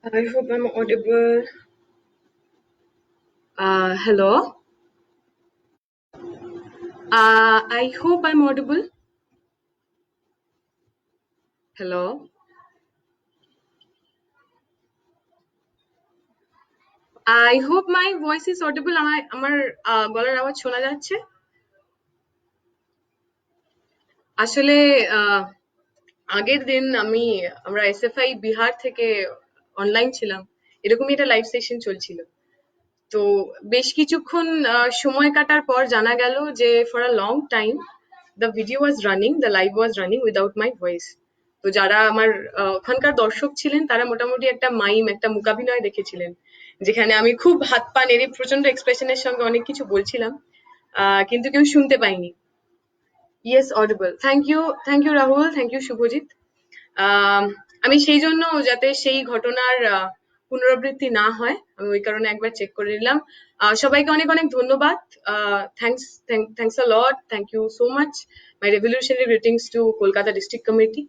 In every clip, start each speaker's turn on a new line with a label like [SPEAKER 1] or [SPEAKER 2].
[SPEAKER 1] I hope I'm audible. Hello. I hope I'm audible. Hello. I hope my voice is audible. আমার গলার আওয়াজ শোনা যাচ্ছে? আসলে আহ, আগের দিন আমরা এসএফআই বিহার থেকে অনলাইন ছিলাম। এরকমই একটা লাইভ সেশন চলছিল। তো বেশ কিছুক্ষণ সময় কাটার পর জানা গেল যে for a long time the video was running, the live was running without my voice. তো যারা আমার ওখানকার দর্শক ছিলেন তারা মোটামুটি একটা মাইম, একটা মূকাভিনয় দেখেছিলেন, যেখানে আমি খুব হাত পা নেড়ে প্রচন্ড এক্সপ্রেশনের সঙ্গে অনেক কিছু বলছিলাম, কিন্তু কেউ শুনতে পাইনি। Yes, audible. Thank you Rahul, thank you Subhajit. Um, আমি সেই জন্য, যাতে সেই ঘটনার পুনরাবৃত্তি না হয়, আমি ওই কারণে একবার চেক করে নিলাম। সবাইকে অনেক অনেক ধন্যবাদ। Thanks a lot, thank you so much. My revolutionary greetings to Kolkata district committee.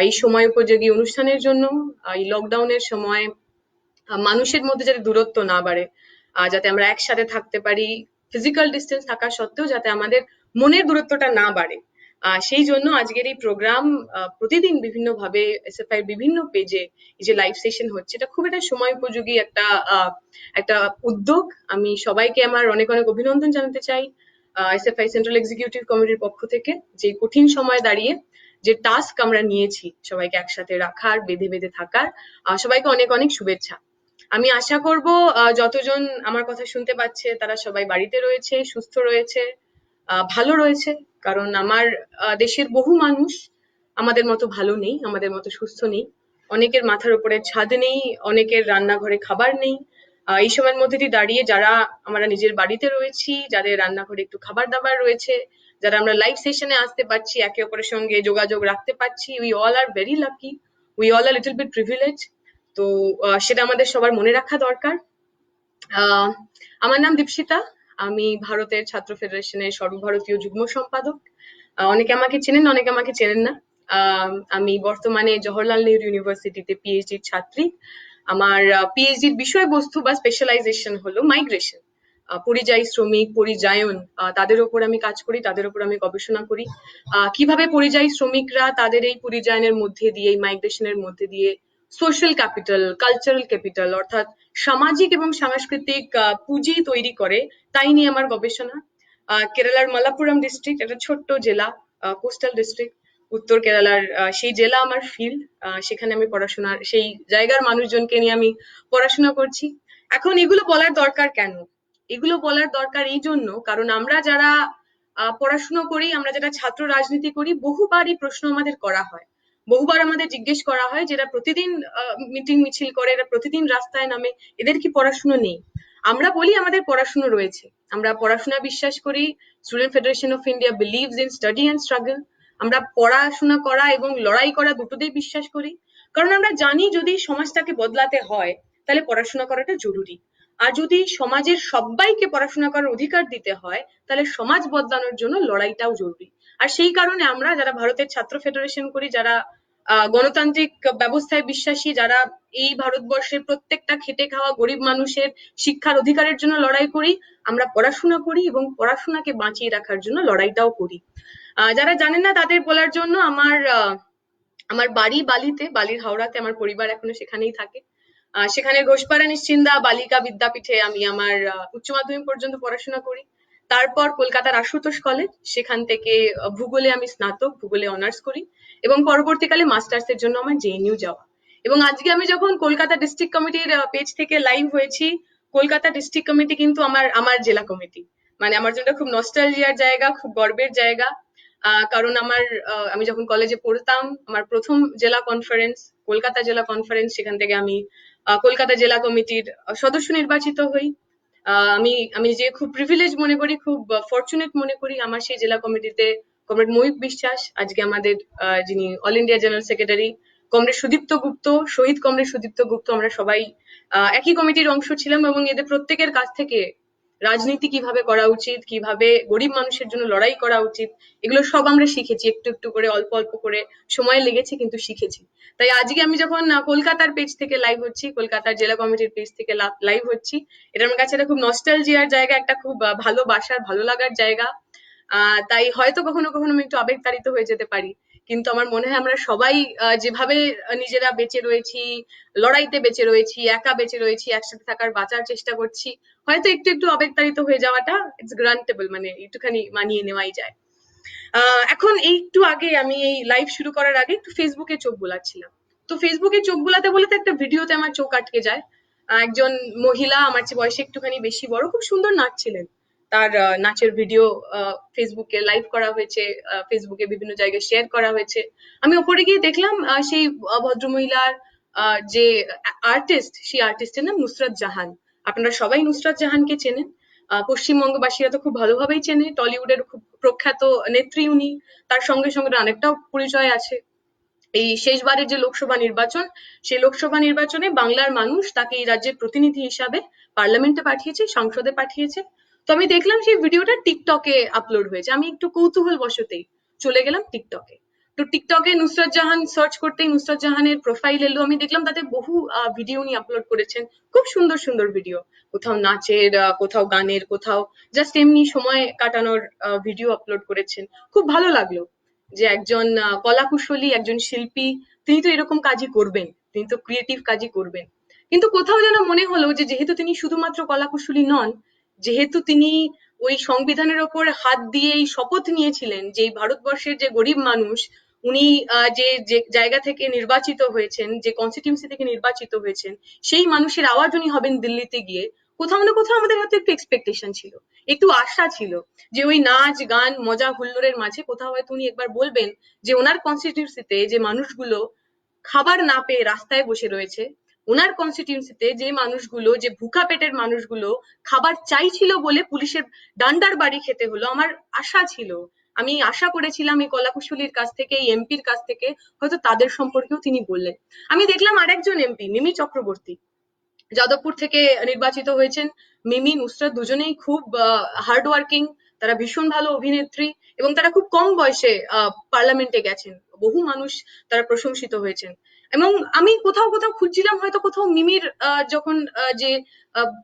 [SPEAKER 1] এই সময় উপযোগী অনুষ্ঠানের জন্য, এই লকডাউনের সময় মানুষের মধ্যে যাতে দূরত্ব না বাড়ে, যাতে আমরা একসাথে থাকতে পারি, ফিজিক্যাল ডিস্টেন্স থাকা সত্ত্বেও যাতে আমাদের মনের দূরত্বটা না বাড়ে, সেই জন্য আজকের এই প্রোগ্রাম। প্রতিদিন বিভিন্ন ভাবে এসএফআই এর বিভিন্ন পেজে এই যে লাইভ সেশন হচ্ছে, এটা খুব একটা সময় উপযোগী একটা উদ্যোগ। আমি সবাইকে আমার অনেক অনেক অভিনন্দন জানাতে চাই এসএফআই সেন্ট্রাল এক্সিকিউটিভ কমিটির পক্ষ থেকে, যে কঠিন সময় দাঁড়িয়ে যে টাস্ক আমরা নিয়েছি সবাইকে একসাথে রাখার, বেঁধে বেঁধে থাকার। সবাইকে অনেক অনেক শুভেচ্ছা। আমি আশা করব যতজন আমার কথা শুনতে পাচ্ছে তারা সবাই বাড়িতে রয়েছে, সুস্থ রয়েছে, ভালো রয়েছে। কারণ আমার দেশের বহু মানুষ আমাদের মতো ভালো নেই, আমাদের মতো সুস্থ নেই। অনেকের মাথার উপরে ছাদ নেই, অনেকের রান্নাঘরে খাবার নেই। এই সময়ের মধ্যে দিয়ে দাঁড়িয়ে যারা আমরা নিজের বাড়িতে রয়েছি, যাদের রান্নাঘরে একটু খাবার দাবার রয়েছে, যারা আমরা লাইভ সেশনে আসতে পারছি, একে অপরের সঙ্গে যোগাযোগ রাখতে পারছি, we all are very lucky, we all are little bit privilege. তো সেটা আমাদের সবার মনে রাখা দরকার। আহ, আমার নাম দীপশিতা। আমি ভারতের ছাত্র ফেডারেশনের সর্বভারতীয় যুগ্ম সম্পাদক। অনেকে আমাকে চেনেন, অনেকে আমাকে চেনেন না। আমি বর্তমানে জওহরলাল নেহরু ইউনিভার্সিটিতে পিএইচডির ছাত্রী। আমার পিএইচডির বিষয়বস্তু বা স্পেশালাইজেশন হলো মাইগ্রেশন, পরিযায়ী শ্রমিক, পরিযায়ন, তাদের উপর আমি কাজ করি, তাদের উপর আমি গবেষণা করি। কিভাবে পরিযায়ী শ্রমিকরা তাদের এই পরিযায়নের মধ্যে দিয়ে, এই মাইগ্রেশনের মধ্যে দিয়ে সোশ্যাল ক্যাপিটাল, কালচারাল ক্যাপিটাল, অর্থাৎ সামাজিক এবং সাংস্কৃতিক পুঁজি তৈরি করে, তাই নিয়ে আমার গবেষণা। কেরালার মালাপুরম ডিস্ট্রিক্ট, একটা ছোট্ট জেলা, কোস্টাল ডিস্ট্রিক্ট, উত্তর কেরালার সেই জেলা আমার ফিল্ড। সেখানে আমি পড়াশোনার, সেই জায়গার মানুষজনকে নিয়ে আমি পড়াশোনা করছি। এখন এগুলো বলার দরকার কেন? এগুলো বলার দরকার এই জন্য, কারণ আমরা যারা পড়াশুনো করি, আমরা যারা ছাত্র রাজনীতি করি, বহুবার এই প্রশ্ন আমাদের করা হয়, বহুবার আমাদের জিজ্ঞেস করা হয়, যেটা প্রতিদিন মিটিং মিছিল করে, এরা প্রতিদিন রাস্তায় নামে, এদের কি পড়াশুনো নেই? আমরা বলি আমাদের পড়াশুনো রয়েছে, আমরা পড়াশোনা বিশ্বাস করি। Student federation of India believes in study and struggle. আমরা পড়াশোনা করা এবং লড়াই করা দুটোতেই বিশ্বাস করি। কারণ আমরা জানি যদি সমাজটাকে বদলাতে হয় তাহলে পড়াশোনা করাটা জরুরি। আর যদি সমাজের সবাইকে পড়াশোনা করার অধিকার দিতে হয় তাহলে সমাজ বদলানোর জন্য লড়াইটাও জরুরি। আর সেই কারণে আমরা যারা ভারতের ছাত্র ফেডারেশন করি, যারা গণতান্ত্রিক ব্যবস্থায় বিশ্বাসী, যারা এই ভারতবর্ষের প্রত্যেকটা খেটে খাওয়া গরিব মানুষের শিক্ষার অধিকারের জন্য লড়াই করি, আমরা পড়াশোনা করি এবং পড়াশোনাকে বাঁচিয়ে রাখার জন্য লড়াইটাও করি। যারা জানেন না তাদের বলার জন্য, আমার বাড়ি বালিতে, বালির হাওড়াতে, আমার পরিবার এখনো সেখানেই থাকে। সেখানে ঘোষপাড়া নিশ্চিন্দা বালিকা বিদ্যাপীঠে আমি আমার উচ্চ মাধ্যমিক পর্যন্ত পড়াশোনা করি। তারপর কলকাতার আশুতোষ কলেজ, সেখান থেকে ভূগোলে আমি স্নাতক, ভূগোলে অনার্স করি, এবং পরবর্তীকালে মাস্টার্স এর জন্য আমার জেএনইউ যাওয়া। এবং আজকে আমি যখন কলকাতা ডিস্ট্রিক্ট কমিটির পেজ থেকে লাইভ হয়েছি, কলকাতা ডিস্ট্রিক্ট কমিটি কিন্তু আমার আমার জেলা কমিটি। মানে আমার জন্য খুব নস্টালজিয়ার জায়গা, খুব গর্বের জায়গা। কারণ আমি যখন কলেজে পড়তাম, আমার প্রথম জেলা কনফারেন্স কলকাতা জেলা কনফারেন্স, সেখান থেকে আমি কলকাতা জেলা কমিটির সদস্য নির্বাচিত হই। আমি আমি যে খুব প্রিভিলেজ মনে করি, খুব ফর্চুনেট মনে করি, আমার সেই জেলা কমিটিতে কমরেড মহিত বিশ্বাস, আজকে আমাদের যিনি all India general secretary, comrade Sudipta Gupta, শহীদ কমরেড সুদীপ্ত গুপ্ত, আমরা সবাই একই কমিটির অংশ ছিলাম এবং এদের প্রত্যেকের কাছ থেকে রাজনীতি কিভাবে করা উচিত, কিভাবে গরিব মানুষের জন্য লড়াই করা উচিত, এগুলো সব আমরা শিখেছি একটু একটু করে, অল্প অল্প করে। সময় লেগেছে কিন্তু শিখেছি। তাই আজকে আমি যখন কলকাতার পেজ থেকে লাইভ হচ্ছি, কলকাতার জেলা কমিটির পেজ থেকে লাইভ হচ্ছি, এটা আমার কাছে একটা খুব নস্টালজিয়ার জায়গা, একটা খুব ভালোবাসার, ভালো লাগার জায়গা। তাই হয়তো কখনো কখনো আমি একটু আবেগতাড়িত হয়ে যেতে পারি, কিন্তু আমার মনে হয় আমরা সবাই যেভাবে নিজেরা বেঁচে রয়েছি, লড়াইতে বেঁচে রয়েছি, একা বেঁচে রয়েছি, একসাথে থাকার বাঁচার চেষ্টা করছি, হয়তো একটু একটু আবেগতাড়িত হয়ে যাওয়াটা ইটস গ্রান্টেবল, মানে একটুখানি মানিয়ে নেওয়াই যায়। এখন এই একটু আগে আমি এই লাইভ শুরু করার আগে একটু ফেসবুকে চোখ বোলাচ্ছিলাম। তো ফেসবুকে চোখ বোলাতে বলতে একটা ভিডিওতে আমার চোখ আটকে যায়। একজন মহিলা, আমার চেয়ে বয়সে একটুখানি বেশি বড়, খুব সুন্দর নাচছিলেন। তার নাচের ভিডিও ফেসবুকে লাইভ করা হয়েছে, ফেসবুকে বিভিন্ন জায়গায় শেয়ার করা হয়েছে। আমি ওপরে গিয়ে দেখলাম সেই ভদ্রমহিলার যে আর্টিস্ট, সেই আর্টিস্টের নাম নুসরাত জাহান। আপনারা সবাই নুসরাত জাহানকে চেনেন। পশ্চিমবঙ্গবাসীরা তো খুব ভালোভাবেই চেনে, টলিউডের খুব প্রখ্যাত নেত্রী উনি। তার সঙ্গে সঙ্গে অনেকটাও পরিচয় আছে। এই শেষবারের যে লোকসভা নির্বাচন, সেই লোকসভা নির্বাচনে বাংলার মানুষ তাকে এই রাজ্যের প্রতিনিধি হিসাবে পার্লামেন্টে পাঠিয়েছে, সংসদে পাঠিয়েছে। তো আমি দেখলাম সেই ভিডিওটা টিকটকে আপলোড হয়েছে। আমি একটু কৌতূহল বশতেই চলে গেলাম টিকটকে। তো টিকটকে নুসরাত জাহান সার্চ করতেই নুসরাত জাহানের প্রোফাইল এলো। আমি দেখলাম তাতে বহু ভিডিও উনি আপলোড করেছেন, খুব সুন্দর সুন্দর ভিডিও। কোথাও নাচের, কোথাও গানের, কোথাও জাস্ট এমনি সময় কাটানোর ভিডিও আপলোড করেছেন। খুব ভালো লাগলো যে একজন কলাকুশলী, একজন শিল্পী, তিনি তো এরকম কাজই করবেন, তিনি তো ক্রিয়েটিভ কাজই করবেন। কিন্তু কোথাও যেন মনে হলো যে যেহেতু তিনি শুধুমাত্র কলাকুশলী নন, যেহেতু তিনি ওই সংবিধানের ওপর হাত দিয়ে এই শপথ নিয়েছিলেন যে এই ভারতবর্ষের যে গরিব মানুষ, উনি যে যে জায়গা থেকে নির্বাচিত হয়েছেন, যে কনস্টিটিউন্সি থেকে নির্বাচিত হয়েছেন, সেই মানুষের আওয়াজ উনি হবেন দিল্লিতে গিয়ে, কোথাও না কোথাও আমাদের হয়তো একটু এক্সপেকটেশন ছিল, একটু আশা ছিল যে ওই নাচ গান মজা হুল্লোড়ের মাঝে কোথাও হয়তো উনি একবার বলবেন যে ওনার কনস্টিটিউন্সিতে যে মানুষগুলো খাবার না পেয়ে রাস্তায় বসে রয়েছে, ওনার কনস্টিটিউন্সিতে যে মানুষগুলো, যে ভুখা পেটের মানুষগুলো খাবার চাইছিল বলে পুলিশের ডান্ডার বাড়ি খেতে হলো, আমার আশা ছিল, আমি আশা করেছিলাম এই কলাকুশলীর কাছ থেকে, এই এমপির কাছ থেকে হয়তো তাদের সম্পর্কেও তিনি বললেন। আমি দেখলাম আরেকজন এমপি মিমি চক্রবর্তী, যাদবপুর থেকে নির্বাচিত হয়েছেন। মিমি, নুসরাত দুজনেই খুব হার্ড ওয়ার্কিং, তারা ভীষণ ভালো অভিনেত্রী, এবং তারা খুব কম বয়সে পার্লামেন্টে গেছেন, বহু মানুষ তারা প্রশংসিত হয়েছেন। এবং আমি কোথাও কোথাও খুঁজছিলাম হয়তো কোথাও মিমির যখন যে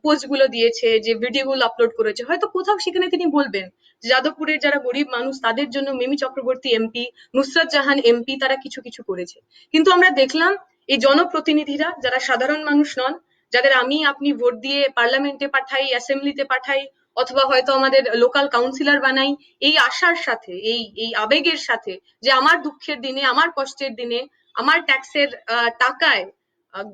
[SPEAKER 1] পোস্ট গুলো দিয়েছে, যে ভিডিও গুলো আপলোড করেছে, হয়তো কোথাও সেখানে তিনি বলবেন যাদবপুরের যারা গরিব মানুষ তাদের জন্য মিমি চক্রবর্তী এমপি, নুসরাত জাহান এমপি তারা কিছু কিছু করেছে। কিন্তু আমরা দেখলাম এই জনপ্রতিনিধিরা যারা সাধারণ মানুষ নন, যাদের আমি আপনি ভোট দিয়ে পার্লামেন্টে পাঠাই, অ্যাসেম্বলিতে পাঠাই, অথবা হয়তো আমাদের লোকাল কাউন্সিলর বানাই, এই আশার সাথে, এই এই আবেগের সাথে যে আমার দুঃখের দিনে, আমার কষ্টের দিনে, আমার ট্যাক্সের টাকায়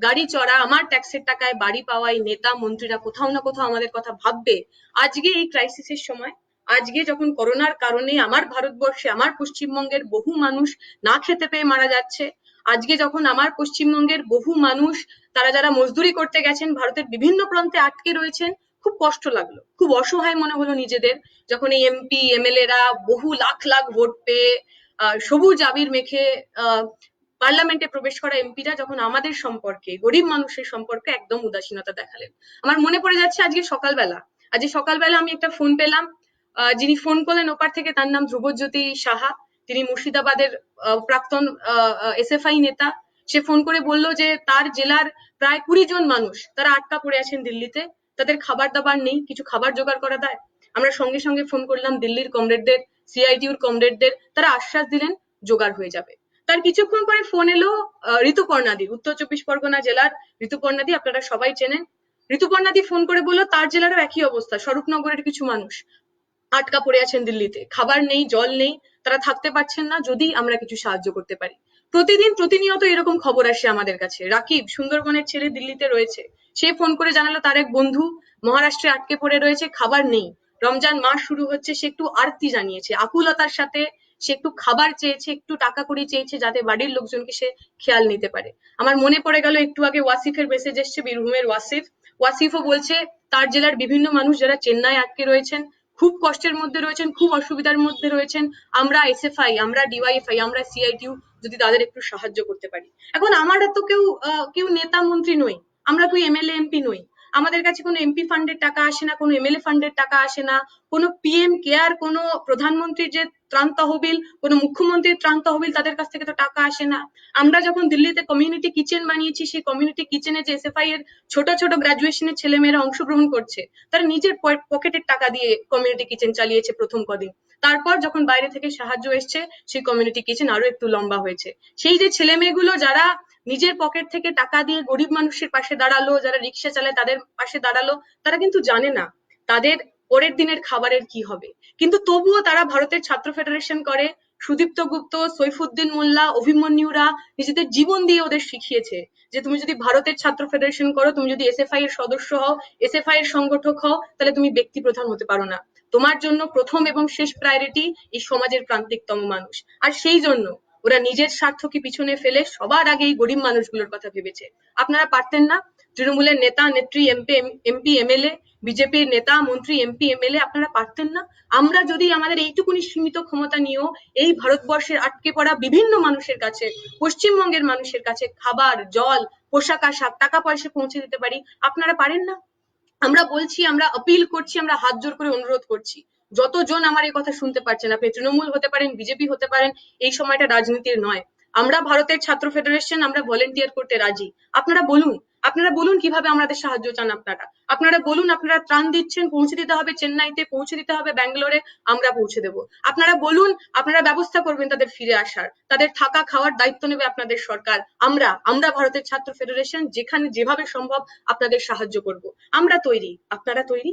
[SPEAKER 1] গাড়ি চড়া, আমার ট্যাক্সের টাকায় বাড়ি পাওয়া এই নেতা মন্ত্রীরা কোথাও না কোথাও আমাদের কথা ভাববে। আজকে এই ক্রাইসিসের সময়, আজকে যখন করোনার কারণে আমার ভারতবর্ষে, আমার পশ্চিমবঙ্গের বহু মানুষ না খেতে পেয়ে মারা যাচ্ছে, আজকে যখন আমার পশ্চিমবঙ্গের বহু মানুষ, তারা যারা মজদুরি করতে গেছেন ভারতের বিভিন্ন প্রান্তে আটকে রয়েছেন, খুব কষ্ট লাগলো, খুব অসহায় মনে হলো নিজেদের, যখন এই এমপি এমএলএ রা বহু লাখ লাখ ভোট পেয়ে সবুজ আবির মেখে পার্লামেন্টে প্রবেশ করা এমপিরা যখন আমাদের সম্পর্কে, গরিব মানুষের সম্পর্কে একদম উদাসীনতা দেখালেন। আমার মনে পড়ে যাচ্ছে আজকে সকালবেলা আমি একটা ফোন পেলাম। যিনি ফোন করলেন ওপার থেকে তার নাম ধ্রুবজ্যোতি সাহা, তিনি মুর্শিদাবাদের প্রাক্তন এসএফআই নেতা। সে ফোন করে বলল যে তার জেলার প্রায় 20 জন মানুষ তারা আটকা পড়ে আছেন দিল্লিতে, তাদের খাবার দাবার নেই, কিছু খাবার জোগাড় করা দেয়। আমরা সঙ্গে সঙ্গে ফোন করলাম দিল্লির কমরেডদের, সিআইটিউর কমরেডদের, তারা আশ্বাস দিলেন জোগাড় হয়ে যাবে। তার কিছুক্ষণ পরে ফোন এলো ঋতুপর্ণাদি, উত্তর 24 পরগনা জেলার ঋতুপর্ণাদি, আপনারা সবাই চেনেন। ঋতুপর্ণাদি ফোন করে বললো তার জেলারও একই অবস্থা, স্বরূপনগরের কিছু মানুষ আটকা পড়ে আছেন দিল্লিতে, খাবার নেই, জল নেই, তারা থাকতে পারছেন না, যদি আমরা কিছু সাহায্য করতে পারি। প্রতিদিন প্রতিনিয়ত এরকম খবর আসে আমাদের কাছে। রাকিব, সুন্দরবনের ছেলে, দিল্লিতে রয়েছে, সে ফোন করে জানালো তার এক বন্ধু মহারাষ্ট্রে আটকে পড়ে রয়েছে, খাবার নেই, রমজান মাস শুরু হচ্ছে, সে একটু আরতি জানিয়েছে, আকুলতার সাথে সে একটু খাবার চেয়েছে, একটু টাকা কড়ি চেয়েছে, যাতে বাড়ির লোকজনকে সে খেয়াল নিতে পারে। আমার মনে পড়ে গেল একটু আগে ওয়াসিফের মেসেজ এসছে, বীরভূমের ওয়াসিফ। ওয়াসিফও বলছে তার জেলার বিভিন্ন মানুষ যারা চেন্নাই আটকে রয়েছেন, খুব কষ্টের মধ্যে রয়েছেন, খুব অসুবিধার মধ্যে রয়েছেন, আমরা এসএফআই, আমরা ডিওয়াইএফআই, আমরা সিআইটিউ যদি তাদের একটু সাহায্য করতে পারি। এখন আমরা তো কেউ কেউ নেতা মন্ত্রী নই, আমরা কেউ এমএলএ এমপি নই, আমাদের কাছে কোনো এমপি ফান্ডের টাকা আসে না, কোনো এমএলএ ফান্ডের টাকা আসে না, কোনো পিএম কেয়ার, কোনো প্রধানমন্ত্রীর যে ত্রাণ তহবিল, কোনো মুখ্যমন্ত্রীর ত্রাণ তহবিল, তাদের কাছ থেকে তো টাকা আসে না। আমরা যখন দিল্লিতে কমিউনিটি কিচেন বানিয়েছি, সেই কমিউনিটি কিচেনে যে এসএফআই এর ছোট ছোট গ্রাজুয়েশনের ছেলেমেয়েরা অংশগ্রহণ করছে, তারা নিজের পকেটের টাকা দিয়ে কমিউনিটি কিচেন চালিয়েছে প্রথম কদিন। তারপর যখন বাইরে থেকে সাহায্য এসছে, সেই কমিউনিটি কিচেন আরো একটু লম্বা হয়েছে। সেই যে ছেলে মেয়েগুলো যারা নিজের পকেট থেকে টাকা দিয়ে গরিব মানুষের পাশে দাঁড়ালো, যারা রিক্সা চালায় তাদের পাশে দাঁড়ালো, তারা কিন্তু জানে না তাদের পরের দিনের খাবারের কি হবে। কিন্তু তবুও তারা ভারতের ছাত্র ফেডারেশন করে, সুদীপ্ত গুপ্ত, সৈফুদ্দিন মোল্লা, অভিমন্যুরা নিজেদের জীবন দিয়ে ওদের শিখিয়েছে যে তুমি যদি ভারতের ছাত্র ফেডারেশন করো, তুমি যদি এসএফআই এর সদস্য হও, এসএফআই এর সংগঠক হও, তাহলে তুমি ব্যক্তি প্রধান হতে পারো না। তোমার জন্য প্রথম এবং শেষ প্রায়োরিটি এই সমাজের প্রান্তিকতম মানুষ। আর সেই জন্য ওরা নিজের স্বার্থকে পিছনে ফেলে সবার আগে এই গরিব মানুষগুলোর কথা ভেবেছে। আপনারা পারতেন না? তৃণমূলের নেতা নেত্রী, এমপি এমএলএ, বিজেপির নেতা মন্ত্রী এমপি এমএলএ, আপনারা পারতেন না? আমরা যদি আমাদের এইটুকুনি সীমিত ক্ষমতা নিয়েও এই ভারতবর্ষের আটকে পড়া বিভিন্ন মানুষের কাছে, পশ্চিমবঙ্গের মানুষের কাছে খাবার, জল, পোশাক আশাক, টাকা পয়সা পৌঁছে দিতে পারি, আপনারা পারেন না? আমরা বলছি, আমরা আপিল করছি, আমরা হাত জোর করে অনুরোধ করছি, যতজন আমার এই কথা শুনতে পারছেন, আপনি তৃণমূল হতে পারেন, বিজেপি হতে পারেন, এই সময়টা রাজনীতির নয়। আমরা ভারতের ছাত্র ফেডারেশন, আমরা ভলেন্টিয়ার করতে রাজি। আপনারা বলুন, আপনারা বলুন কিভাবে আমাদের সাহায্য চান আপনারা। আপনারা বলুন, আপনারা ত্রাণ দিচ্ছেন, পৌঁছে দিতে হবে চেন্নাইতে, পৌঁছে দিতে হবে ব্যাঙ্গালোরে, আমরা পৌঁছে দেব। আপনারা বলুন, আপনারা ব্যবস্থা করবেন তাদের ফিরে আসার, তাদের থাকা খাওয়ার দায়িত্ব নেবে আপনাদের সরকার। আমরা ভারতের ছাত্র ফেডারেশন যেখানে যেভাবে সম্ভব আপনাদের সাহায্য করব। আমরা তৈরি, আপনারা তৈরি?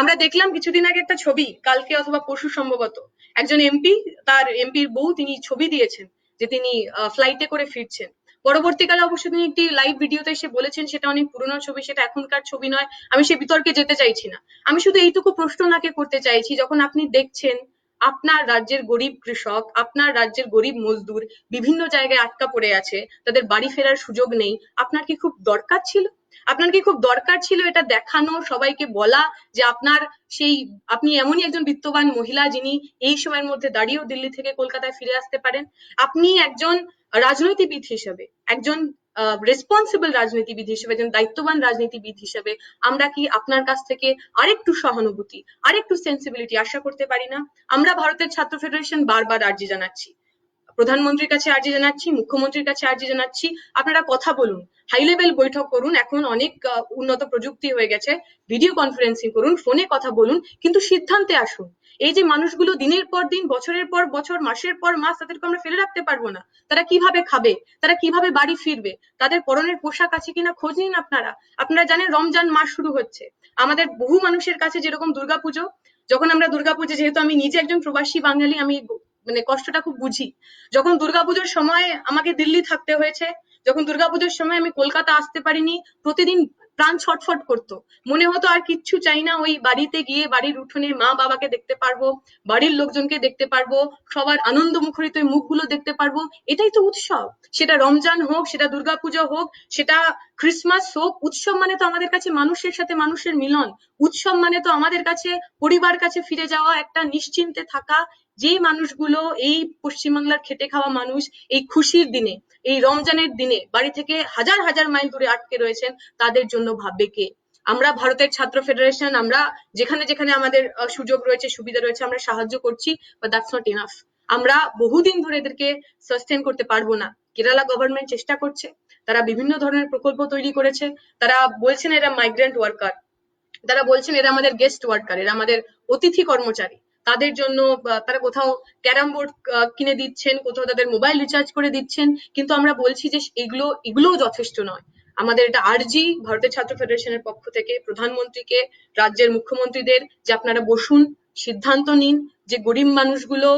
[SPEAKER 1] আমরা দেখলাম কিছুদিন আগে একটা ছবি, কালকে অথবা পরশু সম্ভবত, একজন এমপি, তার এমপির বউ, তিনি ছবি দিয়েছেন যে তিনি ফ্লাইটে করে ফিরছেন। পরবর্তীকালে অবশ্য তিনি একটি লাইভ ভিডিওতে এসে বলেছেন সেটা অনেক পুরনো ছবি, সেটা এখনকার ছবি নয়। আমি সে বিতর্কে যেতে চাইছি না। আমি শুধু এইটুকু প্রশ্ন ওনাকে করতে চাইছি, যখন আপনি দেখছেন আপনার রাজ্যের গরিব কৃষক, আপনার রাজ্যের গরিব মজদুর বিভিন্ন জায়গায় আটকা পড়ে আছে, তাদের বাড়ি ফেরার সুযোগ নেই, আপনার কি খুব দরকার ছিল? আপনার কি খুব দরকার ছিল এটা দেখানো, সবাইকে বলা যে আপনার সেই, আপনি এমনই একজন বিত্তবান মহিলা যিনি এই সময়ের মধ্যে দাঁড়িয়েও দিল্লি থেকে কলকাতায় ফিরে আসতে পারেন? আপনি একজন রাজনীতিবিদ হিসেবে, একজন রেসপন্সিবল রাজনীতিবিদ হিসেবে, একজন দায়িত্ববান রাজনীতিবিদ হিসেবে আমরা কি আপনার কাছ থেকে আরেকটু সহানুভূতি, আরেকটু সেন্সিবিলিটি আশা করতে পারি না? আমরা ভারতের ছাত্র ফেডারেশন বারবার আর্জি জানাচ্ছি, প্রধানমন্ত্রীর কাছে আর্জি জানাচ্ছি, মুখ্যমন্ত্রীর কাছে আর্জি জানাচ্ছি, আপনারা কথা বলুন, হাই লেভেল বৈঠক করুন। এখন অনেক উন্নত প্রযুক্তি হয়ে গেছে, ভিডিও কনফারেন্সিং করুন, ফোনে কথা বলুন, কিন্তু সিদ্ধান্তে আসুন। এই যে মানুষগুলো দিনের পর দিন, বছরের পর বছর, মাসের পর মাস, তাদেরকে আমরা ফেলে রাখতে পারবো না। তারা কিভাবে খাবে, তারা কিভাবে বাড়ি ফিরবে, তাদের পরনের পোশাক আছে কিনা খোঁজ নিন আপনারা। আপনারা জানেন রমজান মাস শুরু হচ্ছে, আমাদের বহু মানুষের কাছে যেরকম দুর্গাপুজো, যখন আমরা দুর্গাপুজো, যেহেতু আমি নিজে একজন প্রবাসী বাঙালি, আমি মানে কষ্টটা খুব বুঝি। যখন দুর্গাপুজোর সময় আমাকে দিল্লি থাকতে হয়েছে, যখন দুর্গাপুজোর সময় আমি কলকাতা আসতে পারিনি, প্রতিদিন প্রাণ ছটফট করতো, মনে হতো আর কিচ্ছু চাই না, ওই বাড়িতে গিয়ে বাড়ির উঠোনে মা বাবাকে দেখতে পারবো, বাড়ির লোকজনকে দেখতে পারবো, সবার আনন্দ মুখরিত মুখগুলো দেখতে পারবো, এটাই তো উৎসব। সেটা রমজান হোক, সেটা দুর্গাপুজো হোক, সেটা ক্রিসমাস হোক, উৎসব মানে তো আমাদের কাছে মানুষের সাথে মানুষের মিলন। উৎসব মানে তো আমাদের কাছে পরিবার কাছে ফিরে যাওয়া, একটা নিশ্চিন্তে থাকা। যে মানুষগুলো, এই পশ্চিমবাংলার খেটে খাওয়া মানুষ, এই খুশির দিনে, এই রমজানের দিনে বাড়ি থেকে হাজার হাজার মাইল দূরে আটকে রয়েছেন, তাদের জন্য ভাববে কে? আমরা ভারতের ছাত্র ফেডারেশন, আমরা যেখানে যেখানে আমাদের সুযোগ রয়েছে, সুবিধা রয়েছে, আমরা সাহায্য করছি, বাট দ্যাটস নট ইনাফ। আমরা বহুদিন ধরে এদেরকে সাস্টেন করতে পারবো না। কেরালা গভর্নমেন্ট চেষ্টা করছে, তারা বিভিন্ন ধরনের প্রকল্প তৈরি করেছে, তারা বলছেন এরা মাইগ্রেন্ট ওয়ার্কার, তারা বলছেন এরা আমাদের গেস্ট ওয়ার্কার, এরা আমাদের অতিথি কর্মচারী, তাদের জন্য তারা কোথাও ক্যারাম বোর্ড কিনে দিচ্ছেন, কোথাও তাদের মোবাইল রিচার্জ করে দিচ্ছেন, কিন্তু আমরা বলছি যে এগুলোও যথেষ্ট নয়। আমাদের এটা আর্জি ভারতের ছাত্র ফেডারেশনের পক্ষ থেকে প্রধানমন্ত্রীকে, রাজ্যের মুখ্যমন্ত্রীদের, যে আপনারা বসুন, সিদ্ধান্ত নিন, যে গরিব মানুষগুলো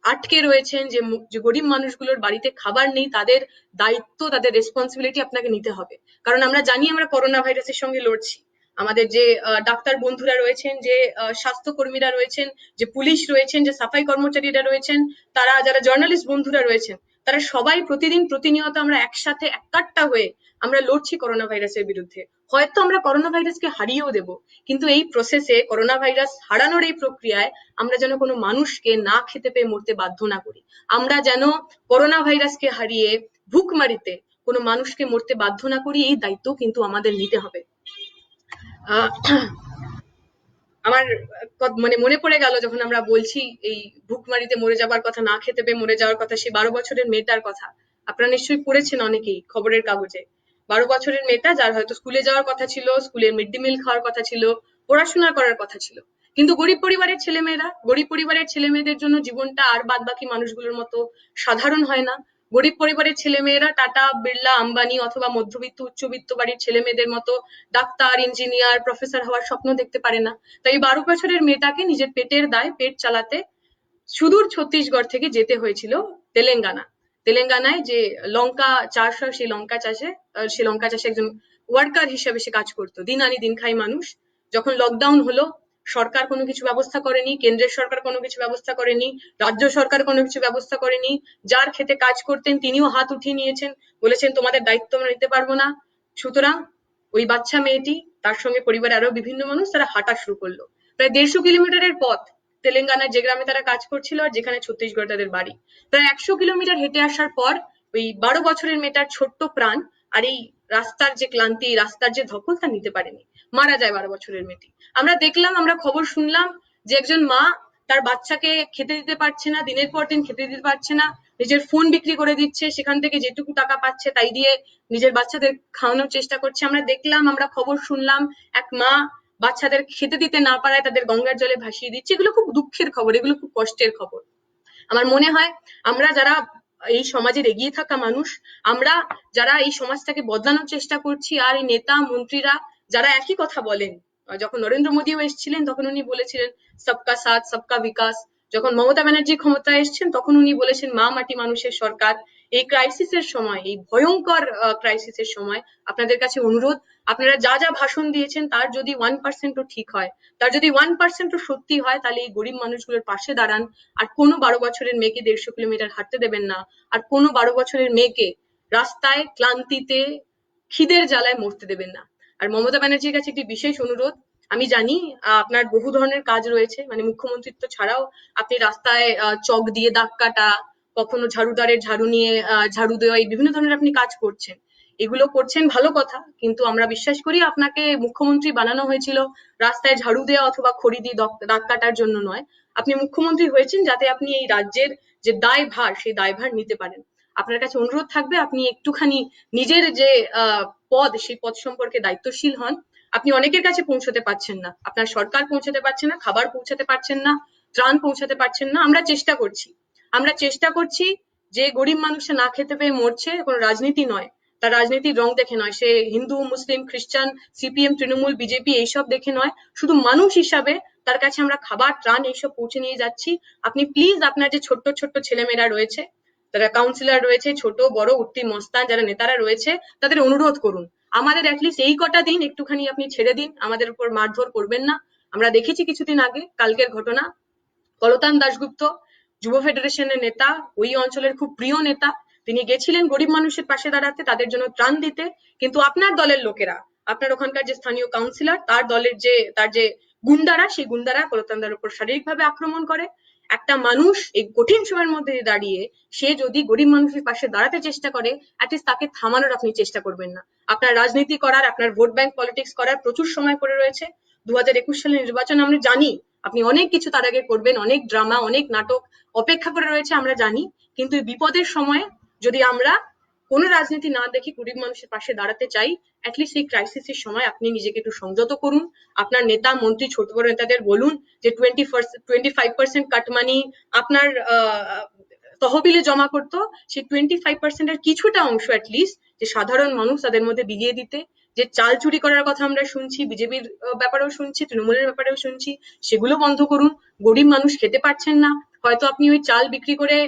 [SPEAKER 1] আটকে রয়েছেন, যে গরিব মানুষগুলোর বাড়িতে খাবার নেই, তাদের দায়িত্ব, তাদের রেসপন্সিবিলিটি আপনাকে নিতে হবে। কারণ আমরা জানি আমরা করোনা ভাইরাসের সঙ্গে লড়ছি। আমাদের যে ডাক্তার বন্ধুরা রয়েছেন, যে স্বাস্থ্যকর্মীরা রয়েছেন, যে পুলিশ রয়েছেন, যে সাফাই কর্মচারীরা রয়েছেন, তারা যারা জার্নালিস্ট বন্ধুরা রয়েছেন, তারা সবাই প্রতিদিন প্রতিনিয়ত আমরা একসাথে একাট্টা হয়ে আমরা লড়ছি করোনা ভাইরাসের বিরুদ্ধে। হয়তো আমরা করোনা ভাইরাসকে হারিয়েও দেব, কিন্তু এই প্রসেসে, করোনা ভাইরাস হারানোর এই প্রক্রিয়ায় আমরা যেন কোনো মানুষকে না খেতে পেয়ে মরতে বাধ্য না করি। আমরা যেন করোনা ভাইরাসকে হারিয়ে ভুকমারিতে কোনো মানুষকে মরতে বাধ্য না করি, এই দায়িত্ব কিন্তু আমাদের নিতে হবে। আহ, আমার মানে মনে পড়ে গেল যখন আমরা বলছি এই ভুকমারিতে মরে যাবার কথা, না খেতে পেয়ে মরে যাওয়ার কথা, সেই 12 বছরের মেয়েটার কথা। আপনারা নিশ্চয়ই পড়েছেন অনেকেই খবরের কাগজে। 12 বছরের মেয়েটা, যার হয়তো স্কুলে যাওয়ার কথা ছিল, স্কুলের মিড ডে মিল খাওয়ার কথা ছিল, পড়াশোনা করার কথা ছিল, কিন্তু গরিব পরিবারের ছেলেমেয়েরা, গরিব পরিবারের ছেলে মেয়েদের জন্য জীবনটা আর বাদ বাকি মানুষগুলোর মতো সাধারণ হয় না। গরিব পরিবারের ছেলেমেয়েরা টাটা, বিড়লা, আম্বানি অথবা মধ্যবিত্ত উচ্চবিত্ত বাড়ির ছেলে মেয়েদের মতো ডাক্তার, ইঞ্জিনিয়ার, প্রফেসর হওয়ার স্বপ্ন দেখতে পারে না। তাই 12 বছরের মেয়েটাকে নিজের পেটের দায় পেট চালাতে সুদূর ছত্তিশগড় থেকে যেতে হয়েছিল তেলেঙ্গানা। তেলেঙ্গানায় যে লঙ্কা চাষ হয়, সেই লঙ্কা চাষে সে লঙ্কা চাষে একজন ওয়ার্কার হিসেবে সে কাজ করতো। দিন আনি দিন খাই মানুষ। যখন লকডাউন হলো, সরকার কোনো কিছু ব্যবস্থা করেনি, কেন্দ্রের সরকার কোনো কিছু ব্যবস্থা করেনি, রাজ্য সরকার কোনো কিছু ব্যবস্থা করেনি। যার খেতে কাজ করতেন তিনিও হাত উঠিয়ে নিয়েছেন, বলেছেন তোমাদের দায়িত্ব আমরা নিতে পারবো না। সুতরাং ওই বাচ্চা মেয়েটি, তার সঙ্গে পরিবারের আরো বিভিন্ন মানুষ, তারা হাঁটা শুরু করলো প্রায় 150 কিলোমিটারের পথ, তেলেঙ্গানার যে গ্রামে তারা কাজ করছিল আর যেখানে ছত্তিশগড় তাদের বাড়ি। প্রায় 100 কিলোমিটার হেঁটে আসার পর ওই 12 বছরের মেয়েটার ছোট্ট প্রাণ আর এই রাস্তার যে ক্লান্তি, রাস্তার যে ধকল, তা নিতে পারেনি, মারা যায় 12 বছরের মেয়েটি। আমরা দেখলাম, আমরা খবর শুনলাম যে একজন মা তার বাচ্চাকে খেতে দিতে পারছে না, দিনের পর দিন খেতে দিতে পারছে না, নিজের ফোন বিক্রি করে দিচ্ছে, সেখান থেকে যেটুকু টাকা পাচ্ছে তাই দিয়ে নিজের বাচ্চাদের খাওয়ানোর চেষ্টা করছে। আমরা দেখলাম, আমরা খবর শুনলাম, এক মা বাচ্চাদের খেতে দিতে না পারায় তাদের গঙ্গার জলে ভাসিয়ে দিচ্ছে। এগুলো খুব দুঃখের খবর, এগুলো খুব কষ্টের খবর। আমার মনে হয় আমরা যারা এই সমাজের এগিয়ে থাকা মানুষ, আমরা যারা এই সমাজটাকে বদলানোর চেষ্টা করছি, আর এই নেতা মন্ত্রীরা যারা একই কথা বলেন, যখন নরেন্দ্র মোদীও এসেছিলেন তখন উনি বলেছিলেন সবকা সাথ সবকা বিকাশ, যখন মমতা ব্যানার্জি ক্ষমতায় এসেছেন তখন উনি বলেছেন মা মাটি মানুষের সরকার। এই ক্রাইসিসের সময়, এই ভয়ঙ্কর ক্রাইসিসের সময় আপনাদের কাছে অনুরোধ, আপনারা যা যা ভাষণ দিয়েছেন তার যদি 1%ও ঠিক হয়, তার যদি 1%ও সত্যি হয়, তাহলে এই গরিব মানুষগুলোর পাশে দাঁড়ান। আর কোনো 12 বছরের মেয়েকে 150 কিলোমিটার হাঁটতে দেবেন না। আর কোনো 12 বছরের মেয়েকে রাস্তায় ক্লান্তিতে খিদের জ্বালায় মরতে দেবেন না। আর মমতা ব্যানার্জির কাছে একটি বিশেষ অনুরোধ, আমি জানি আপনার বহু ধরনের কাজ রয়েছে, মানে মুখ্যমন্ত্রিত্ব ছাড়াও আপনি রাস্তায় চক দিয়ে দাগ কাটা, কখনো ঝাড়ুদারের ঝাড়ু নিয়ে ঝাড়ু দেওয়া, এই বিভিন্ন ধরনের আপনি কাজ করছেন। এগুলো করছেন ভালো কথা, কিন্তু আমরা বিশ্বাস করি আপনাকে মুখ্যমন্ত্রী বানানো হয়েছিল রাস্তায় ঝাড়ু দেওয়া অথবা খড়ি দিয়ে দাগ কাটার জন্য নয়। আপনি মুখ্যমন্ত্রী হয়েছেন যাতে আপনি এই রাজ্যের যে দায়ভার, সেই দায়ভার নিতে পারেন। আপনার কাছে অনুরোধ থাকবে, আপনি একটুখানি নিজের যে পদ, সেই পদ সম্পর্কে দায়িত্বশীল হন। আপনি অনেকের কাছে পৌঁছতে পারছেন না, আপনার সরকার পৌঁছতে পারছে না, খাবার পৌঁছাতে পারছেন না, ত্রাণ পৌঁছাতে পারছেন না। আমরা চেষ্টা করছি, আমরা চেষ্টা করছি। যে গরিব মানুষে না খেতে পেয়ে মরছে, কোনো রাজনীতি নয়, তার রাজনীতির রং দেখে নয়, সে হিন্দু, মুসলিম, খ্রিস্টান, সিপিএম, তৃণমূল, বিজেপি এইসব দেখে নয়, শুধু মানুষ হিসাবে তার কাছে আমরা খাবার, ত্রাণ এইসব পৌঁছে নিয়ে যাচ্ছি। আপনি প্লিজ আপনার যে ছোট্ট ছোট্ট ছেলেমেয়েরা রয়েছে, যারা কাউন্সিলর রয়েছে, ছোট বড় উঠতি মস্তান যারা নেতারা রয়েছে, তাদের অনুরোধ করুন, আমাদের অ্যাটলিস্ট এই কটা দিন একটুখানি আপনি ছেড়ে দিন, আমাদের উপর মারধর করবেন না। আমরা দেখেছি কিছুদিন আগে, কালকের ঘটনা, কলতান দাশগুপ্ত যুব ফেডারেশনের নেতা, ওই অঞ্চলের খুব প্রিয় নেতা, তিনি গেছিলেন গরিব মানুষের পাশে দাঁড়াতে, তাদের জন্য ত্রাণ দিতে, কিন্তু আপনার দলের লোকেরা, আপনার ওখানকার যে স্থানীয় কাউন্সিলর, তার দলের যে তার যে গুন্ডারা, সেই গুন্ডারা কলতানদার উপর শারীরিকভাবে আক্রমণ করে। একটা মানুষ এই কঠিন সময়ের মধ্যে দাঁড়িয়ে সে যদি গরিব মানুষের পাশে দাঁড়াতে চেষ্টা করে, অ্যাটলিস্ট তাকে থামানোর আপনি চেষ্টা করবেন না। আপনার রাজনীতি করার, আপনার ভোট ব্যাংক পলিটিক্স করার প্রচুর সময় পড়ে রয়েছে। 2021 সালের নির্বাচন আমরা জানি, আপনি অনেক কিছু তার আগে করবেন, অনেক ড্রামা, অনেক নাটক অপেক্ষা করে রয়েছে আমরা জানি, কিন্তু বিপদের সময়ে যদি আমরা কোনো রাজনীতি না দেখি গরিব মানুষের পাশে দাঁড়াতে চাই, অ্যাটলিস্ট এই ক্রাইসিসের সময় আপনি নিজেকে একটু সংযত করুন। আপনার নেতা মন্ত্রী ছোট বড় নেতাদের বলুন যে 25% কাট মানি আপনার তহবিলে জমা করতো, সেই 25%-এর কিছুটা অংশ অ্যাটলিস্ট যে সাধারণ মানুষ তাদের মধ্যে বিলিয়ে দিতে। যে চাল চুরি করার কথা আমরা শুনছি, বিজেপির ব্যাপারেও শুনছি, তৃণমূলের ব্যাপারেও শুনছি, সেগুলো বন্ধ করুন। গরিব মানুষ খেতে পারছেন না, হয়তো আপনি ওই চাল বিক্রি করে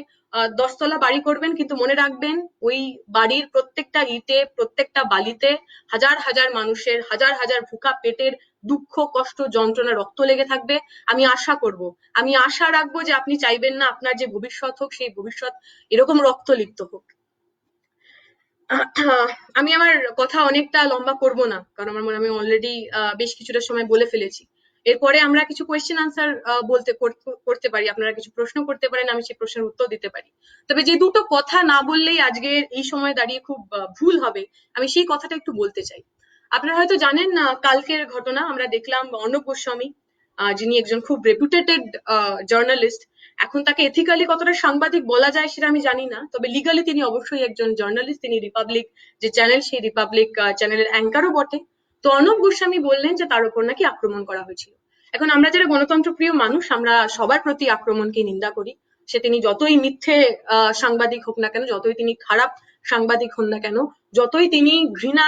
[SPEAKER 1] 10 তলা বাড়ি করবেন, কিন্তু মনে রাখবেন ওই বাড়ির প্রত্যেকটা ইটে, প্রত্যেকটা বালিতে হাজার হাজার মানুষের, হাজার হাজার ভুকা পেটের দুঃখ, কষ্ট, যন্ত্রণা, রক্ত লেগে থাকবে। আমি আশা করব, আমি আশা রাখবো যে আপনি চাইবেন না আপনার যে ভবিষ্যৎ হোক, সেই ভবিষ্যৎ এরকম রক্তলিপ্ত হোক। আমি আমার কথা অনেকটা লম্বা করব না, কারণ আমার মনে হয় আমি অলরেডি বেশ কিছুটা সময় বলে ফেলেছি। এরপরে আমরা কিছু কোয়েশ্চেন আনসার করতে পারি, আপনারা কিছু প্রশ্ন করতে পারেন, আমি সেই প্রশ্নের উত্তর দিতে পারি। তবে যে দুটো কথা না বললেই আজকের এই সময় দাঁড়িয়ে খুব ভুল হবে, আমি সেই কথাটা একটু বলতে চাই। আপনারা হয়তো জানেন না, কালকের ঘটনা আমরা দেখলাম অর্ণব গোস্বামী, যিনি একজন খুব রেপুটেটেড জার্নালিস্ট। এখন তাকে এথিক্যালি কতটা সাংবাদিক বলা যায় সেটা আমি জানি না, তবে লিগালি তিনি অবশ্যই একজন জার্নালিস্ট। তিনি রিপাবলিক যে চ্যানেল, সেই রিপাবলিক চ্যানেলের অ্যাঙ্কারও বটে। তো অর্ণব গোস্বামী বললেন যে তার উপর নাকি আক্রমণ করা হয়েছিল। এখন আমরা যারা গণতন্ত্রপ্রিয় মানুষ, আমরা সবার প্রতি আক্রমণকে নিন্দা করি। সে তিনি যতই মিথ্যে সাংবাদিক হোক না কেন, যতই তিনি খারাপ সাংবাদিক হন না কেন, যতই তিনি ঘৃণা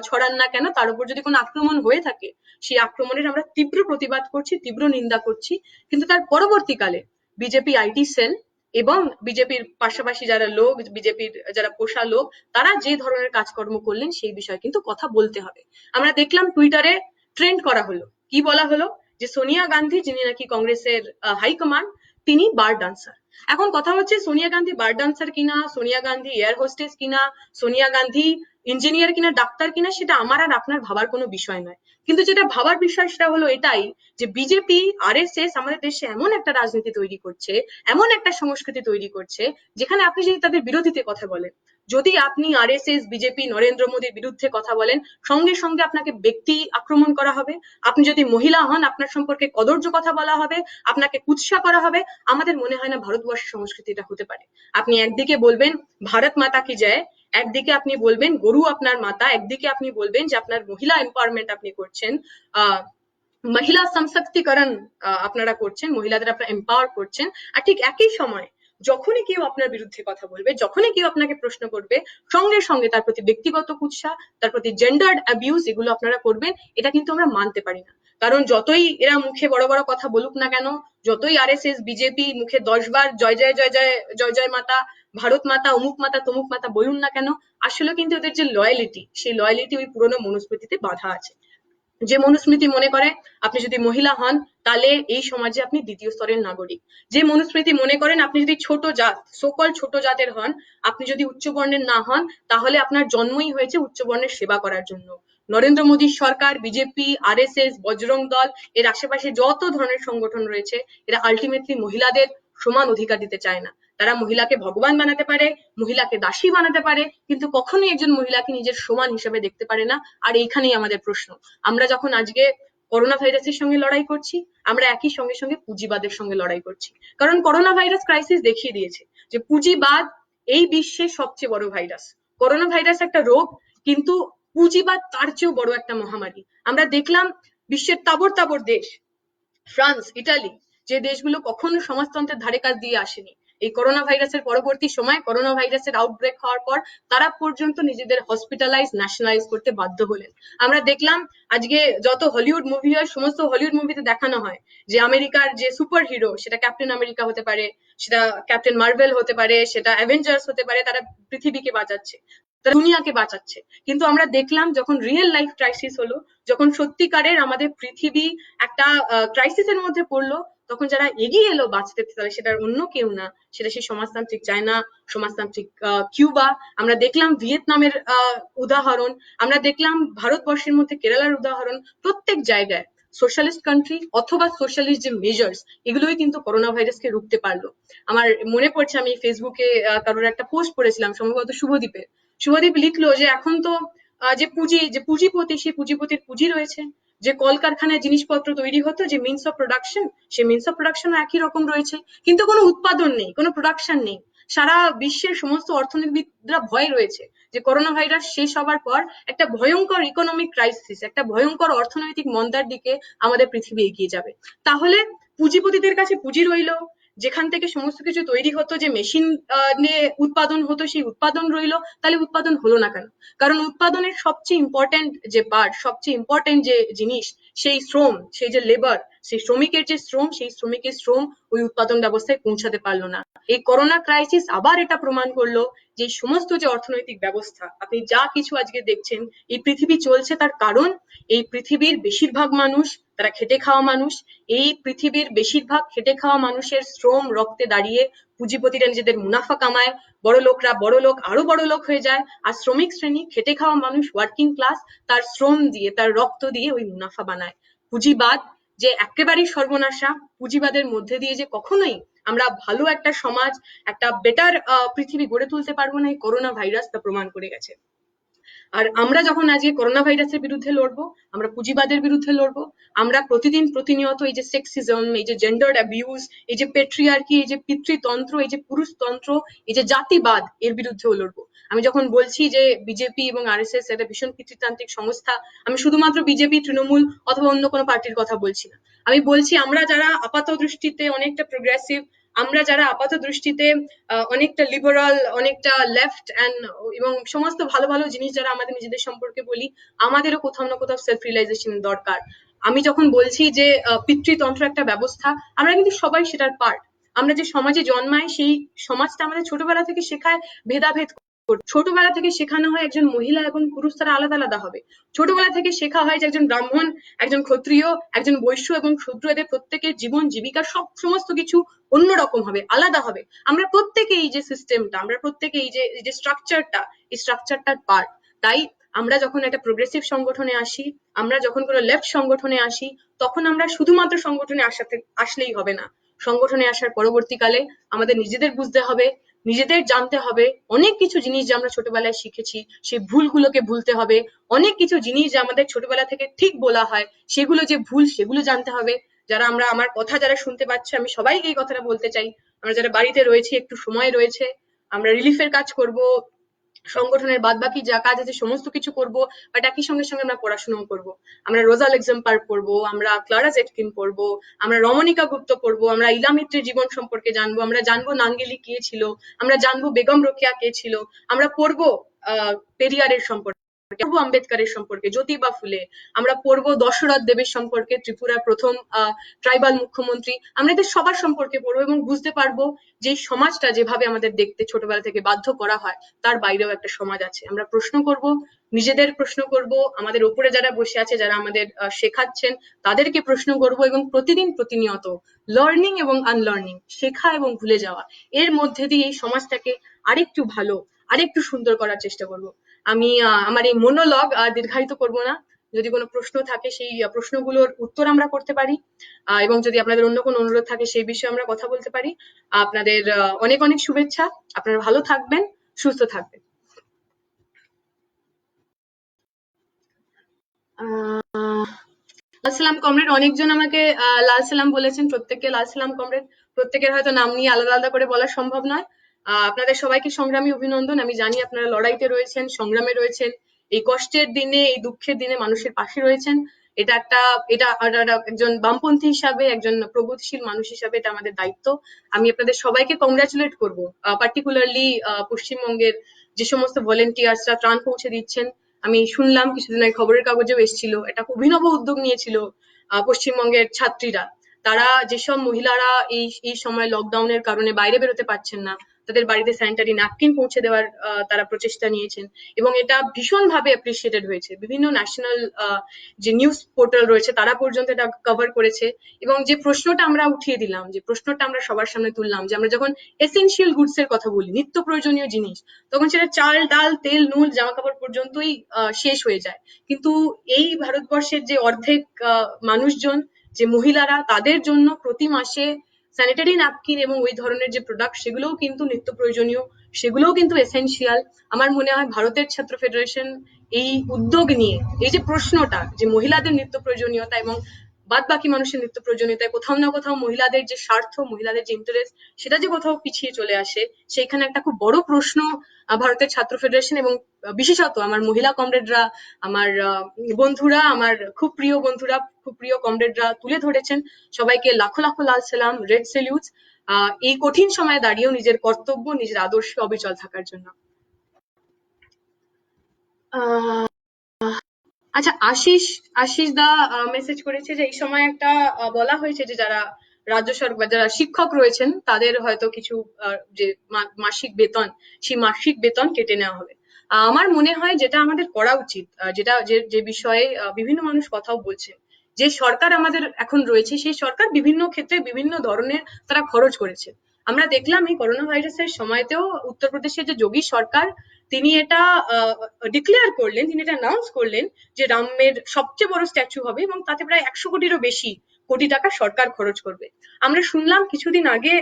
[SPEAKER 1] ছড়ান না কেন, তার উপর যদি কোনো আক্রমণ হয়ে থাকে, সেই আক্রমণের আমরা তীব্র প্রতিবাদ করছি, তীব্র নিন্দা করছি। কিন্তু তার পরবর্তীকালে বিজেপি আইটি সেল এবং বিজেপির পাশাপাশি যারা লোক, বিজেপির যারা পোষা লোক, তারা যে ধরনের কাজকর্ম করলেন সেই বিষয়ে কিন্তু কথা বলতে হবে। আমরা দেখলাম টুইটারে ট্রেন্ড করা হলো, কি বলা হলো, যে সোনিয়া গান্ধী, যিনি নাকি কংগ্রেসের হাইকমান্ড, তিনি বার ডান্সার। এখন কথা হচ্ছে সোনিয়া গান্ধী বার ডান্সার কিনা, সোনিয়া গান্ধী এয়ার হোস্টেস কিনা, সোনিয়া গান্ধী ইঞ্জিনিয়ার কিনা, ডাক্তার কিনা, সেটা আমার আর আপনার ভাবার কোনো বিষয় নয়। কিন্তু যেটা ভাবার বিষয় সেটা হলো এটাই, যে বিজেপি আরএসএস আমাদের দেশে এমন একটা রাজনীতি তৈরি করছে, এমন একটা সংস্কৃতি তৈরি করছে, যেখানে আপনি যদি তাদের বিরোধিতে কথা বলেন, যদি আপনি আরএসএস, বিজেপি, নরেন্দ্র মোদীর বিরুদ্ধে কথা বলেন, সঙ্গে সঙ্গে আপনাকে ব্যক্তি আক্রমণ করা হবে। আপনি যদি মহিলা হন, আপনার সম্পর্কে কদর্য কথা বলা হবে, আপনাকে কুৎসা করা হবে। আমাদের মনে হয় না ভারতবর্ষের সংস্কৃতিটা হতে পারে। আপনি একদিকে বলবেন ভারত মাতা কি জয়, একদিকে আপনি বলবেন গরু আপনার মাতা, একদিকে আপনি বলবেন যে আপনার মহিলা এম্পাওয়ারমেন্ট আপনি করছেন, মহিলা সশক্তিকরণ আপনারা করছেন, মহিলাদের আপনারা এম্পাওয়ার করছেন। আর ঠিক একই সময় যখনই কেউ আপনার বিরুদ্ধে কথা বলবে, যখনই কেউ আপনাকে প্রশ্ন করবে, সঙ্গে সঙ্গে তার প্রতি ব্যক্তিগত কুৎসা, তার প্রতি জেন্ডার্ড অ্যাবিউজ, এগুলো আপনারা করবেন, এটা কিন্তু আমরা মানতে পারি না। কারণ যতই এরা মুখে বড় বড় কথা বলুক না কেন, যতই আরএসএস বিজেপি মুখে 10 বার জয় জয় জয় জয় জয় জয় মাতা, ভারত মাতা, অমুক মাতা, তমুক মাতা বলুন না কেন, আসলে কিন্তু এদের যে লয়ালিটি, সেই লয়ালিটি ওই পুরনো মনুস্মৃতিতে বাঁধা আছে। যে মনুস্মৃতি মনে করে আপনি যদি মহিলা হন তাহলে এই সমাজে আপনি দ্বিতীয় স্তরের নাগরিক, যে মনুস্মৃতি মনে করেন আপনি যদি ছোট জাত, সকল ছোট জাতের হন, আপনি যদি উচ্চ বর্ণের না হন, তাহলে আপনার জন্মই হয়েছে উচ্চ বর্ণের সেবা করার জন্য। নরেন্দ্র মোদীর সরকার, বিজেপি, আরএসএস, বজরং দল, এর আশেপাশে যত ধরনের সংগঠন রয়েছে, এরা আলটিমেটলি মহিলাদের সমান অধিকার দিতে চায় না। তারা মহিলাকে ভগবান বানাতে পারে, মহিলাকে দাসী বানাতে পারে, কিন্তু কখনোই একজন মহিলাকে নিজের সমান হিসেবে দেখতে পারে না। আর এইখানেই আমাদের প্রশ্ন। আমরা যখন আজকে করোনা ভাইরাসের সঙ্গে লড়াই করছি, আমরা একই সঙ্গে সঙ্গে পুঁজিবাদের সঙ্গে লড়াই করছি। কারণ করোনা ভাইরাস ক্রাইসিস দেখিয়ে দিয়েছে যে পুঁজিবাদ এই বিশ্বের সবচেয়ে বড় ভাইরাস। করোনা ভাইরাস একটা রোগ, কিন্তু পুঁজিবাদ তার চেয়েও বড় একটা মহামারী। আমরা দেখলাম বিশ্বের তাবড় তাবড় দেশ, ফ্রান্স, ইটালি, যে দেশগুলো কখনো সমাজতন্ত্রের ধারে কাছ দিয়ে আসেনি, এই করোনা ভাইরাসের পরবর্তী সময়, করোনা ভাইরাসের আউটব্রেক হওয়ার পর, তারা পর্যন্ত নিজেদের হসপিটালাইজ, ন্যাশনালাইজ করতে বাধ্য হলেন। আমরা দেখলাম আজকে যত হলিউড মুভি হয়, সমস্ত হলিউড মুভিতে দেখানো হয় যে আমেরিকার যে সুপার হিরো, সেটা ক্যাপ্টেন আমেরিকা হতে পারে, সেটা ক্যাপ্টেন মার্ভেল হতে পারে, সেটা অ্যাভেঞ্জার্স হতে পারে, তারা পৃথিবীকে বাঁচাচ্ছে, তারা দুনিয়াকে বাঁচাচ্ছে। কিন্তু আমরা দেখলাম যখন রিয়েল লাইফ ক্রাইসিস হলো, যখন সত্যিকারের আমাদের পৃথিবী একটা ক্রাইসিসের মধ্যে পড়লো, তখন যারা এগিয়ে এলো বাঁচতে, তাহলে সেটার অন্য কেউ না, সেটা সেই সমাজতান্ত্রিক চায়না, সমাজতান্ত্রিক কিউবা। আমরা দেখলাম ভিয়েতনামের উদাহরণ, আমরা দেখলাম ভারতবর্ষের মধ্যে কেরালার উদাহরণ। প্রত্যেক জায়গায় সোশ্যালিস্ট কান্ট্রি অথবা সোশ্যালিস্ট যে মেজার্স, এগুলোই কিন্তু করোনা ভাইরাসকে রুখতে পারলো। আমার মনে পড়ছে আমি ফেসবুকে কারোর একটা পোস্ট পড়েছিলাম, সম্ভবত শুভদীপের। শুভদীপ লিখলো যে এখন তো যে পুঁজিপতি, সেই পুঁজিপতির পুঁজি রয়েছে, যে কলকারখানায় জিনিসপত্র তৈরি হতো, যে মিনস অফ প্রোডাকশন, সেই মিনস অফ প্রোডাকশন একই রকম রয়েছে, কিন্তু কোনো উৎপাদন নেই, কোনো প্রোডাকশন নেই। সারা বিশ্বের সমস্ত অর্থনীতিবিদরা ভয় রয়েছে যে করোনা ভাইরাস শেষ হবার পর একটা ভয়ঙ্কর ইকোনমিক ক্রাইসিস, একটা ভয়ঙ্কর অর্থনৈতিক মন্দার দিকে আমাদের পৃথিবী এগিয়ে যাবে। তাহলে পুঁজিপতিদের কাছে পুঁজি রইলো, যেখান থেকে সমস্ত কিছু তৈরি হতো, যে মেশিন নিয়ে উৎপাদন হতো, সেই উৎপাদন রইলো, তাহলে উৎপাদন হলো না কেন? কারণ উৎপাদনের সবচেয়ে ইম্পর্টেন্ট যে পার্ট, সবচেয়ে ইম্পর্টেন্ট যে জিনিস, সেই শ্রম, সেই যে লেবার, সেই শ্রমিকের যে শ্রম, সেই শ্রমিকের শ্রম ওই উৎপাদন ব্যবস্থায় পৌঁছাতে পারলো না। এই করোনা ক্রাইসিস আবার এটা প্রমাণ করলো যে সমস্ত যে অর্থনৈতিক ব্যবস্থা আপনি যা কিছু আজকে দেখছেন, এই পৃথিবী চলছে তার কারণ এই পৃথিবীর বেশিরভাগ মানুষ, তারা খেটে খাওয়া মানুষ। এই পৃথিবীর বেশিরভাগ খেটে খাওয়া মানুষের শ্রম রক্তে দাঁড়িয়ে পুঁজিপতিরা নিজেদের মুনাফা কামায়, বড় লোকরা বড় লোক আরো বড় লোক হয়ে যায়, আর শ্রমিক শ্রেণী, খেটে খাওয়া মানুষ, ওয়ার্কিং ক্লাস, তার শ্রম দিয়ে, তার রক্ত দিয়ে ওই মুনাফা বানায়। পুঁজিবাদ যে একেবারেই সর্বনাশা, পুঁজিবাদের মধ্যে দিয়ে যে কখনোই আমরা ভালো একটা সমাজ, একটা বেটার পৃথিবী গড়ে তুলতে পারবো না, এই করোনা ভাইরাস তা প্রমাণ করে গেছে। আর আমরা যখন আজকে করোনা ভাইরাসের বিরুদ্ধে লড়বো, আমরা পুঁজিবাদের বিরুদ্ধে লড়বো, আমরা প্রতিদিন প্রতিনিয়ত এই যে সেক্সিজম, এই যে জেন্ডার অ্যাবিউজ, এই যে পেট্রিয়ার্কি, এই যে পিতৃতন্ত্র, এই যে পুরুষতন্ত্র, এই যে জাতিবাদ, এর বিরুদ্ধেও লড়বো। আমি যখন বলছি যে বিজেপি এবং আরএসএস একটা ভীষণ পিতৃতান্ত্রিক সংস্থা, আমি শুধুমাত্র বিজেপি, তৃণমূল অথবা অন্য কোনো পার্টির কথা বলছি না। আমি বলছি আমরা যারা আপাত দৃষ্টিতে অনেকটা প্রোগ্রেসিভ, আমরা যারা আপাত দৃষ্টিতে অনেকটা লিবারাল, অনেকটা লেফট এবং সমস্ত ভালো ভালো জিনিস যারা আমাদের নিজেদের সম্পর্কে বলি, আমাদেরও কোথাও না কোথাও সেলফ রিয়েলাইজেশন দরকার। আমি যখন বলছি যে পিতৃতন্ত্র একটা ব্যবস্থা, আমরা কিন্তু সবাই সেটার পার্ট। আমরা যে সমাজে জন্মাই, সেই সমাজটা আমাদের ছোটবেলা থেকে শেখায় ভেদাভেদ। ছোটবেলা থেকে শেখানো হয় একজন মহিলা এবং পুরুষ তারা আলাদা আলাদা হবে। ছোটবেলা থেকে শেখা হয় যে একজন ব্রাহ্মণ, একজন ক্ষত্রিয়, একজন বৈশ্য এবং শূদ্র, এদের প্রত্যেকের জীবন জীবিকা সমস্ত কিছু অন্যরকম হবে, আলাদা হবে। আমরা প্রত্যেকে এই যে সিস্টেমটা, আমরা প্রত্যেকে এই যে স্ট্রাকচারটা, এই স্ট্রাকচারটার পার্ট। তাই আমরা যখন একটা প্রোগ্রেসিভ সংগঠনে আসি, আমরা যখন কোনো লেফট সংগঠনে আসি, তখন আমরা শুধুমাত্র সংগঠনে আসলেই হবে না। সংগঠনে আসার পরবর্তীকালে আমাদের নিজেদের বুঝতে হবে, নিজেদের জানতে হবে, অনেক কিছু জিনিস যা আমরা ছোটবেলায় শিখেছি সেই ভুলগুলোকে ভুলতে হবে। অনেক কিছু জিনিস যা আমাদের ছোটবেলা থেকে ঠিক বলা হয় সেগুলো যে ভুল, সেগুলো জানতে হবে। যারা আমার কথা যারা শুনতে পাচ্ছে, আমি সবাইকে এই কথাটা বলতে চাই, আমরা যারা বাড়িতে রয়েছি, একটু সময় রয়েছে, আমরা রিলিফের কাজ করব, সংগঠনের বাদবাকি যা কাজ আছে সমস্ত কিছু করব, বাট একই সঙ্গে সঙ্গে আমরা পড়াশোনাও করব। আমরা রোজা এক্সাম্পার পড়বো, আমরা ক্লারা জেটকিন পড়বো, আমরা রমণিকা গুপ্ত পড়বো, আমরা ইলা মিত্রের জীবন সম্পর্কে জানবো, আমরা জানবো নাঙ্গেলি কে ছিল, আমরা জানবো বেগম রোকেয়া কে ছিল, আমরা পড়বো পেরিয়ারের সম্পর্কে, পড়বো আম্বেদকরের সম্পর্কে, জ্যোতিবা ফুলে, আমরা পড়বো দশরথ দেবের সম্পর্কে, ত্রিপুরার প্রথম ট্রাইবাল মুখ্যমন্ত্রী। আমরা এদের সবার সম্পর্কে পড়বো এবং বুঝতে পারবো যে সমাজটা যেভাবে আমাদের দেখতে ছোটবেলা থেকে বাধ্য করা হয়, তার বাইরেও একটা সমাজ আছে। আমরা প্রশ্ন করব, নিজেদের প্রশ্ন করব, আমাদের উপরে যারা বসে আছে, যারা আমাদের শেখাচ্ছেন, তাদেরকে প্রশ্ন করব, এবং প্রতিদিন প্রতিনিয়ত লার্নিং এবং আনলার্নিং, শেখা এবং ভুলে যাওয়া, এর মধ্যে দিয়ে এই সমাজটাকে আরেকটু ভালো, আরেকটু সুন্দর করার চেষ্টা করব। আমি আমার এই মনোলগ দীর্ঘায়িত করব না। যদি কোনো প্রশ্ন থাকে সেই প্রশ্নগুলোর উত্তর আমরা করতে পারি, এবং যদি আপনাদের অন্য কোনো অনুরোধ থাকে সেই বিষয়ে আমরা কথা বলতে পারি। আপনাদের অনেক অনেক শুভেচ্ছা। আপনারা ভালো থাকবেন, সুস্থ থাকবেন। লাল সালাম কমরেড, অনেকজন আমাকে লাল সালাম বলেছেন, প্রত্যেককে লাল সালাম কমরেড। প্রত্যেকের হয়তো নাম নিয়ে আলাদা আলাদা করে বলা সম্ভব নয়। আপনাদের সবাইকে সংগ্রামী অভিনন্দন। আমি জানি আপনারা লড়াইতে রয়েছেন, সংগ্রামে রয়েছেন, এই কষ্টের দিনে, এই দুঃখের দিনে মানুষের পাশে রয়েছেন। এটা একজন বামপন্থী হিসাবে, একজন প্রগতিশীল মানুষ হিসাবে এটা আমাদের দায়িত্ব। আমি আপনাদের সবাইকে কংগ্রাচুলেট করবো, পার্টিকুলারলি পশ্চিমবঙ্গের যে সমস্ত ভলেন্টিয়ার্সরা ত্রাণ পৌঁছে দিচ্ছেন। আমি শুনলাম কিছুদিন আগে খবরের কাগজেও এসেছিল, এটা অভিনব উদ্যোগ নিয়েছিল পশ্চিমবঙ্গের ছাত্রীরা। তারা যেসব মহিলারা এই সময় লকডাউনের কারণে বাইরে বেরোতে পারছেন না, তাদের বাড়িতে স্যানিটারি ন্যাপকিন পৌঁছে দেওয়ার তারা প্রচেষ্টা নিয়েছেন, এবং এটা ভীষণভাবে অ্যাপ্রিসিয়েটেড হয়েছে। বিভিন্ন ন্যাশনাল যে নিউজ পোর্টাল রয়েছে তারা পর্যন্ত এটা কভার করেছে। এবং যে প্রশ্নটা আমরা উঠিয়ে দিলাম, যে প্রশ্নটা আমরা সবার সামনে তুললাম, যে আমরা যখন এসেনশিয়াল গুডস এর কথা বলি, নিত্য প্রয়োজনীয় জিনিস, তখন সেটা চাল, ডাল, তেল, নুন, জামা কাপড় পর্যন্তই শেষ হয়ে যায়। কিন্তু এই ভারতবর্ষের যে অর্ধেক মানুষজন, যে মহিলারা, তাদের জন্য প্রতি মাসে স্যানিটারি ন্যাপকিন এবং ওই ধরনের যে প্রোডাক্ট, সেগুলোও কিন্তু নিত্য প্রয়োজনীয়, সেগুলোও কিন্তু এসেনশিয়াল। আমার মনে হয় ভারতের ছাত্র ফেডারেশন এই উদ্যোগ নিয়ে, এই যে প্রশ্নটা, যে মহিলাদের নিত্য প্রয়োজনীয়তা এবং বাদ বাকি মানুষের নিত্য প্রয়োজনীয়তায় কোথাও না কোথাও মহিলাদের যে স্বার্থ, মহিলাদের যে ইন্টারেস্ট, সেটা যে কোথাও পিছিয়ে চলে আসে, সেইখানে একটা খুব বড় প্রশ্ন ভারতের ছাত্র ফেডারেশন এবং বিশেষত আমার মহিলা কমরেডরা, আমার বন্ধুরা, আমার খুব প্রিয় বন্ধুরা, খুব প্রিয় কমরেডরা তুলে ধরেছেন। সবাইকে লাখো লাখো লাল সালাম, রেড সেলিউট, এই কঠিন সময়ে দাঁড়িয়েও নিজের কর্তব্য, নিজের আদর্শে অবিচল থাকার জন্য। আচ্ছা, আশিস দা মেসেজ করেছে যে এই সময় একটা বলা হয়েছে যে যারা রাজ্য সরকার, যারা শিক্ষক রয়েছেন, তাদের হয়তো কিছু যে মাসিক বেতন, সেই মাসিক বেতন কেটে নেওয়া হবে। আমার মনে হয় যেটা আমাদের করা উচিত, যেটা যে বিষয়ে বিভিন্ন মানুষ কথাও বলছেন, যে সরকার আমাদের এখন রয়েছে, সেই সরকার বিভিন্ন ক্ষেত্রে বিভিন্ন ধরনের তারা খরচ করেছে। আমরা দেখলাম এই করোনা ভাইরাসের সময়তেও উত্তরপ্রদেশের যে যোগী সরকার, তিনি এটা ডিক্লেয়ার করলেন, তিনি এটা অ্যানাউন্স করলেন যে রামের সবচেয়ে বড় স্ট্যাচু হবে, এবং তাতে প্রায় 100 কোটিরও বেশি কোটি টাকা সরকার খরচ করবে। আমরা শুনলাম কিছুদিন আগে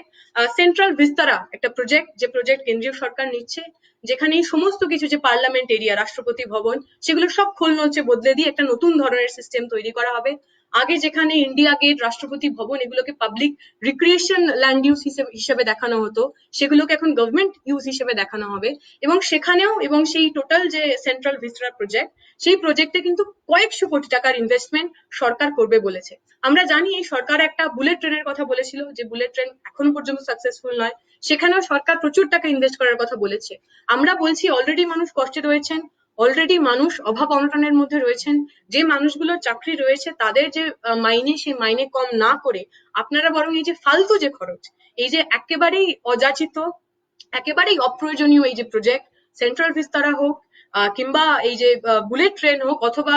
[SPEAKER 1] সেন্ট্রাল বিস্তারা একটা প্রজেক্ট, যে প্রজেক্ট কেন্দ্রীয় সরকার নিচ্ছে, যেখানে সমস্ত কিছু, যে পার্লামেন্ট এরিয়া, রাষ্ট্রপতি ভবন, সেগুলো সব খোলনলচে বদলে দিয়ে একটা নতুন ধরনের সিস্টেম তৈরি করা হবে। আগে যেখানে ইন্ডিয়া গেট, রাষ্ট্রপতি ভবন, এগুলোকে পাবলিক রিক্রিয়েশন ল্যান্ড ইউজ হিসেবে দেখানো হতো, সেগুলোকে এখন গভর্নমেন্ট ইউজ হিসেবে দেখানো হবে। এবং সেখানেও, এবং সেই টোটাল যে সেন্ট্রাল ভিস্টারা প্রজেক্ট, সেই প্রজেক্টে কিন্তু কয়েকশো কোটি টাকার ইনভেস্টমেন্ট সরকার করবে বলেছে। আমরা জানি এই সরকার একটা বুলেট ট্রেনের কথা বলেছিল, যে বুলেট ট্রেন এখনো পর্যন্ত সাকসেসফুল নয়, সেখানেও সরকার প্রচুর টাকা ইনভেস্ট করার কথা বলেছে। আমরা বলছি অলরেডি মানুষ কষ্টে রয়েছেন, অলরেডি মানুষ অভাব অনটনের মধ্যে রয়েছেন, যে মানুষগুলোর চাকরি রয়েছে তাদের যে মাইনে, সেই মাইনে কম না করে আপনারা বরং এই যে ফালতু যে খরচ, এই যে একেবারেই অযাচিত, একেবারেই অপ্রয়োজনীয় এই যে প্রজেক্ট, সেন্ট্রাল ভিস্তারা হোক কিংবা এই যে বুলেট ট্রেন হোক, অথবা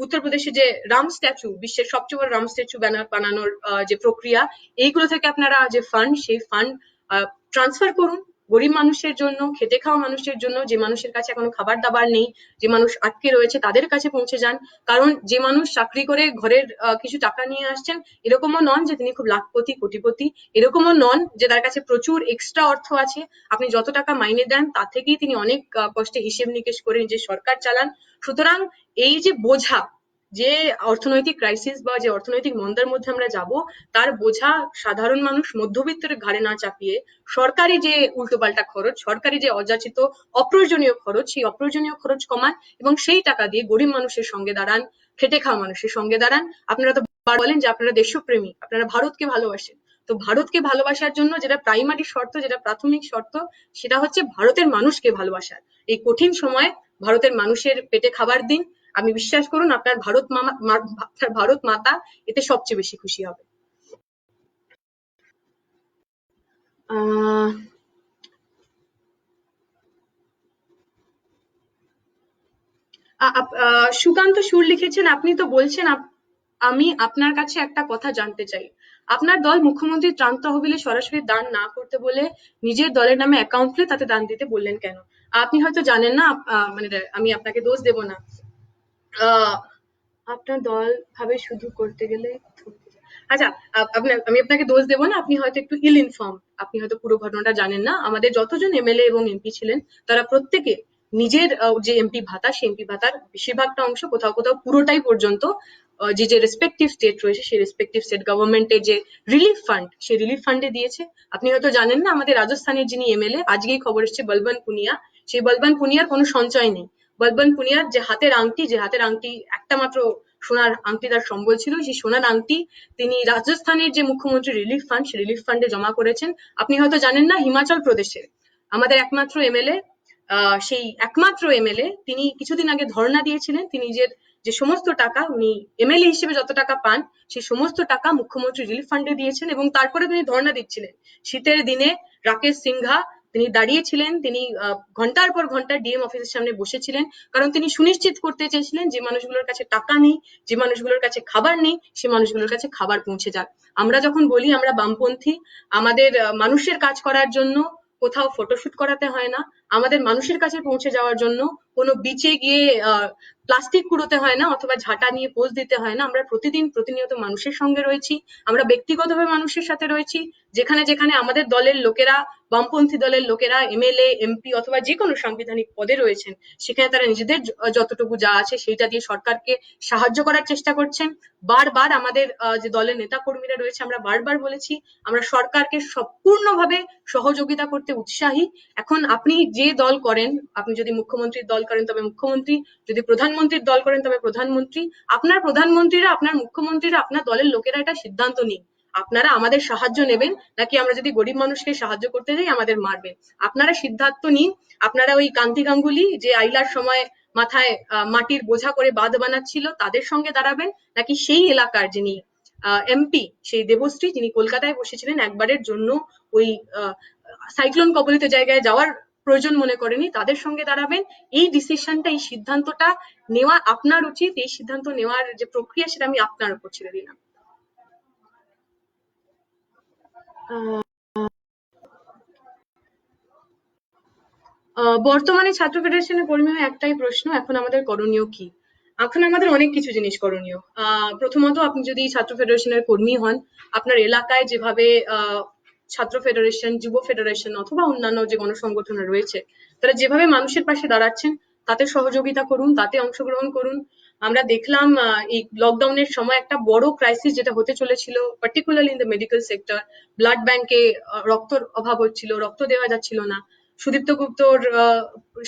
[SPEAKER 1] উত্তরপ্রদেশে যে রাম স্ট্যাচু, বিশ্বের সবচেয়ে বড় রাম স্ট্যাচু বানানোর যে প্রক্রিয়া, এইগুলো থেকে আপনারা যে ফান্ড, সেই ফান্ড ট্রান্সফার করুন গরিব মানুষের জন্য, খেটে খাওয়া মানুষের জন্য, যে মানুষের কাছে এখনো খাবার দাবার নেই, যে মানুষ আটকে রয়েছে, তাদের কাছে পৌঁছে যান। কারণ যে মানুষ চাকরি করে ঘরের কিছু টাকা নিয়ে আসছেন, এরকমও নন যে তিনি খুব লাখপতি কোটিপতি, এরকমও নন যে তার কাছে প্রচুর এক্সট্রা অর্থ আছে। আপনি যত টাকা মাইনে দেন তার থেকেই তিনি অনেক কষ্টে হিসেব নিকেশ করে নিজের সরকার চালান। সুতরাং এই যে বোঝা, যে অর্থনৈতিক ক্রাইসিস বা যে অর্থনৈতিক মন্দার মধ্যে আমরা যাব, তার বোঝা সাধারণ মানুষ মধ্যবিত্তের ঘাড়ে না চাপিয়ে সরকারি যে উল্টোপাল্টা খরচ, সরকারি যে অযাচিত অপ্রয়োজনীয় খরচ, সেই অপ্রয়োজনীয় খরচ কমান এবং সেই টাকা দিয়ে গরিব মানুষের সঙ্গে দাঁড়ান, খেটে খাওয়া মানুষের সঙ্গে দাঁড়ান। আপনারা তো বলেন যে আপনারা দেশপ্রেমী, আপনারা ভারতকে ভালোবাসেন। তো ভারতকে ভালোবাসার জন্য যেটা প্রাইমারি শর্ত, যেটা প্রাথমিক শর্ত, সেটা হচ্ছে ভারতের মানুষকে ভালোবাসার। এই কঠিন সময়ে ভারতের মানুষের পেটে খাবার দিন। আমি বিশ্বাস করুন আপনার ভারত মাতা এতে সবচেয়ে বেশি খুশি হবে। সুকান্ত সুর লিখেছেন, আপনি তো বলছেন আমি আপনার কাছে একটা কথা জানতে চাই। আপনার দল মুখ্যমন্ত্রী ত্রাণ তহবিলে সরাসরি দান না করতে বলে নিজের দলের নামে অ্যাকাউন্ট খুলে তাতে দান দিতে বললেন কেন? আপনি হয়তো জানেন না, মানে আমি আপনাকে দোষ দেব না। আপনার দল ভাবে শুধু করতে গেলে, আচ্ছা, আমি আপনাকে দোষ দেব না, আপনি হয়তো একটু ইল ইনফর্ম, আপনি হয়তো পুরো ঘটনাটা জানেন না। আমাদের যতজন এমএলএ এবং এমপি ছিলেন, তারা প্রত্যেকে নিজের যে এমপি ভাতা, সেই এমপি ভাতার বেশিরভাগটা অংশ, কোথাও কোথাও পুরোটাই পর্যন্ত, যে যে রেসপেক্টিভ স্টেট রয়েছে, সেই রেসপেক্টিভ স্টেট গভর্নমেন্টের যে রিলিফ ফান্ড, সেই রিলিফ ফান্ডে দিয়েছে। আপনি হয়তো জানেন না, আমাদের রাজস্থানের যিনি এমএলএ, আজকেই খবর এসেছে, বলবন পুনিয়া, সেই বলবন পুনিয়ার কোনো সঞ্চয় নেই। বলবন পুনিয়ার যে হাতের আংটি, যে হাতের আংটি একটা মাত্র সোনার আংটি তার সম্বল ছিল, সেই সোনার আংটি তিনি রাজস্থানের যে মুখ্যমন্ত্রী রিলিফ ফান্ড, সেই রিলিফ ফান্ডে জমা করেছেন। আপনি হয়তো জানেন না, হিমাচল প্রদেশে আমাদের একমাত্র এমএলএ, সেই একমাত্র এমএলএ, তিনি কিছুদিন আগে ধর্ণা দিয়েছিলেন। তিনি নিজের যে সমস্ত টাকা, উনি এমএলএ হিসেবে যত টাকা পান, সেই সমস্ত টাকা মুখ্যমন্ত্রী রিলিফ ফান্ডে দিয়েছেন, এবং তারপরে তিনি ধর্ণা দিচ্ছিলেন। শীতের দিনে রাকেশ সিংহা তিনি দাঁড়িয়েছিলেন, তিনি ঘন্টার পর ঘন্টা ডিএম অফিসের সামনে বসেছিলেন, কারণ তিনি সুনিশ্চিত করতে চেয়েছিলেন যে মানুষগুলোর কাছে টাকা নেই, যে মানুষগুলোর কাছে খাবার নেই, সে মানুষগুলোর কাছে খাবার পৌঁছে যাক। আমরা যখন বলি আমরা বামপন্থী, আমাদের মানুষের কাজ করার জন্য কোথাও ফটোশুট করাতে হয় না, আমাদের মানুষের কাছে পৌঁছে যাওয়ার জন্য কোনো বিচে গিয়ে প্লাস্টিক কুড়োতে হয় না, অথবা ঝাঁটা নিয়ে পোজ দিতে হয় না। আমরা প্রতিদিন প্রতিনিয়ত মানুষের সঙ্গে রয়েছি, আমরা ব্যক্তিগতভাবে মানুষের সাথে রয়েছি। যেখানে যেখানে আমাদের দলের লোকেরা, বামপন্থী দলের লোকেরা এমএলএ, এমপি অথবা যে কোনো সাংবিধানিক পদে রয়েছেন, সেখানে তারা নিজেদের যতটুকু যা আছে সেইটা দিয়ে সরকারকে সাহায্য করার চেষ্টা করছেন। বারবার আমাদের যে দলের নেতা কর্মীরা রয়েছে, আমরা বারবার বলেছি আমরা সরকারকে সম্পূর্ণভাবে সহযোগিতা করতে উৎসাহী। এখন আপনি যে দল করেন, আপনি যদি মুখ্যমন্ত্রীর দল করেন তবে মুখ্যমন্ত্রী, যদি প্রধানমন্ত্রীর দল করেন তবে প্রধানমন্ত্রী। আপনার প্রধানমন্ত্রীরা, আপনার মুখ্যমন্ত্রীরা, আপনার দলের লোকেরা এটা সিদ্ধান্ত নিন, আপনারা আমাদের সাহায্য নেবেন নাকি আমরা যদি গরিব মানুষকে সাহায্য করতে যাই আমাদের মারবেন। আপনারা সিদ্ধান্ত নিন। আপনারা ওই কান্তি গাঙ্গুলি যে আইলার সময় মাথায় মাটির বোঝা করে বাঁধ বানাচ্ছিল, তাদের সঙ্গে দাঁড়াবেন, নাকি সেই এলাকার যিনি এমপি, সেই দেবশ্রী, যিনি কলকাতায় বসেছিলেন, একবারের জন্য ওই সাইক্লোন কবলিত জায়গায় যাওয়ার প্রয়োজন মনে করেনি, তাদের সঙ্গে দাঁড়াবেন? এই ডিসিশনটা, এই সিদ্ধান্তটা নেওয়া আপনার উচিত। এই সিদ্ধান্ত নেওয়ার যে প্রক্রিয়া, সেটা আমি আপনার উপর ছেড়ে দিলাম। বর্তমানে ছাত্র ফেডারেশনের কর্মী হয়ে একটাই প্রশ্ন, এখন আমাদের করণীয় কি? এখন আমাদের অনেক কিছু জিনিস করণীয়। প্রথমত আপনি যদি ছাত্র ফেডারেশনের কর্মী হন, আপনার এলাকায় যেভাবে ছাত্র ফেডারেশন, যুব ফেডারেশন অথবা অন্যান্য যে গণসংগঠন রয়েছে, তারা যেভাবে মানুষের পাশে দাঁড়াচ্ছেন, তাতে সহযোগিতা করুন, তাতে অংশগ্রহণ করুন। আমরা দেখলাম এই লকডাউনের সময় একটা বড় ক্রাইসিস যেটা হতে চলেছিল, particularly in the medical sector. Blood ব্যাংকে রক্তর অভাব হচ্ছিল, রক্ত দেওয়া যাচ্ছিল না। সুদীপ্ত গুপ্তর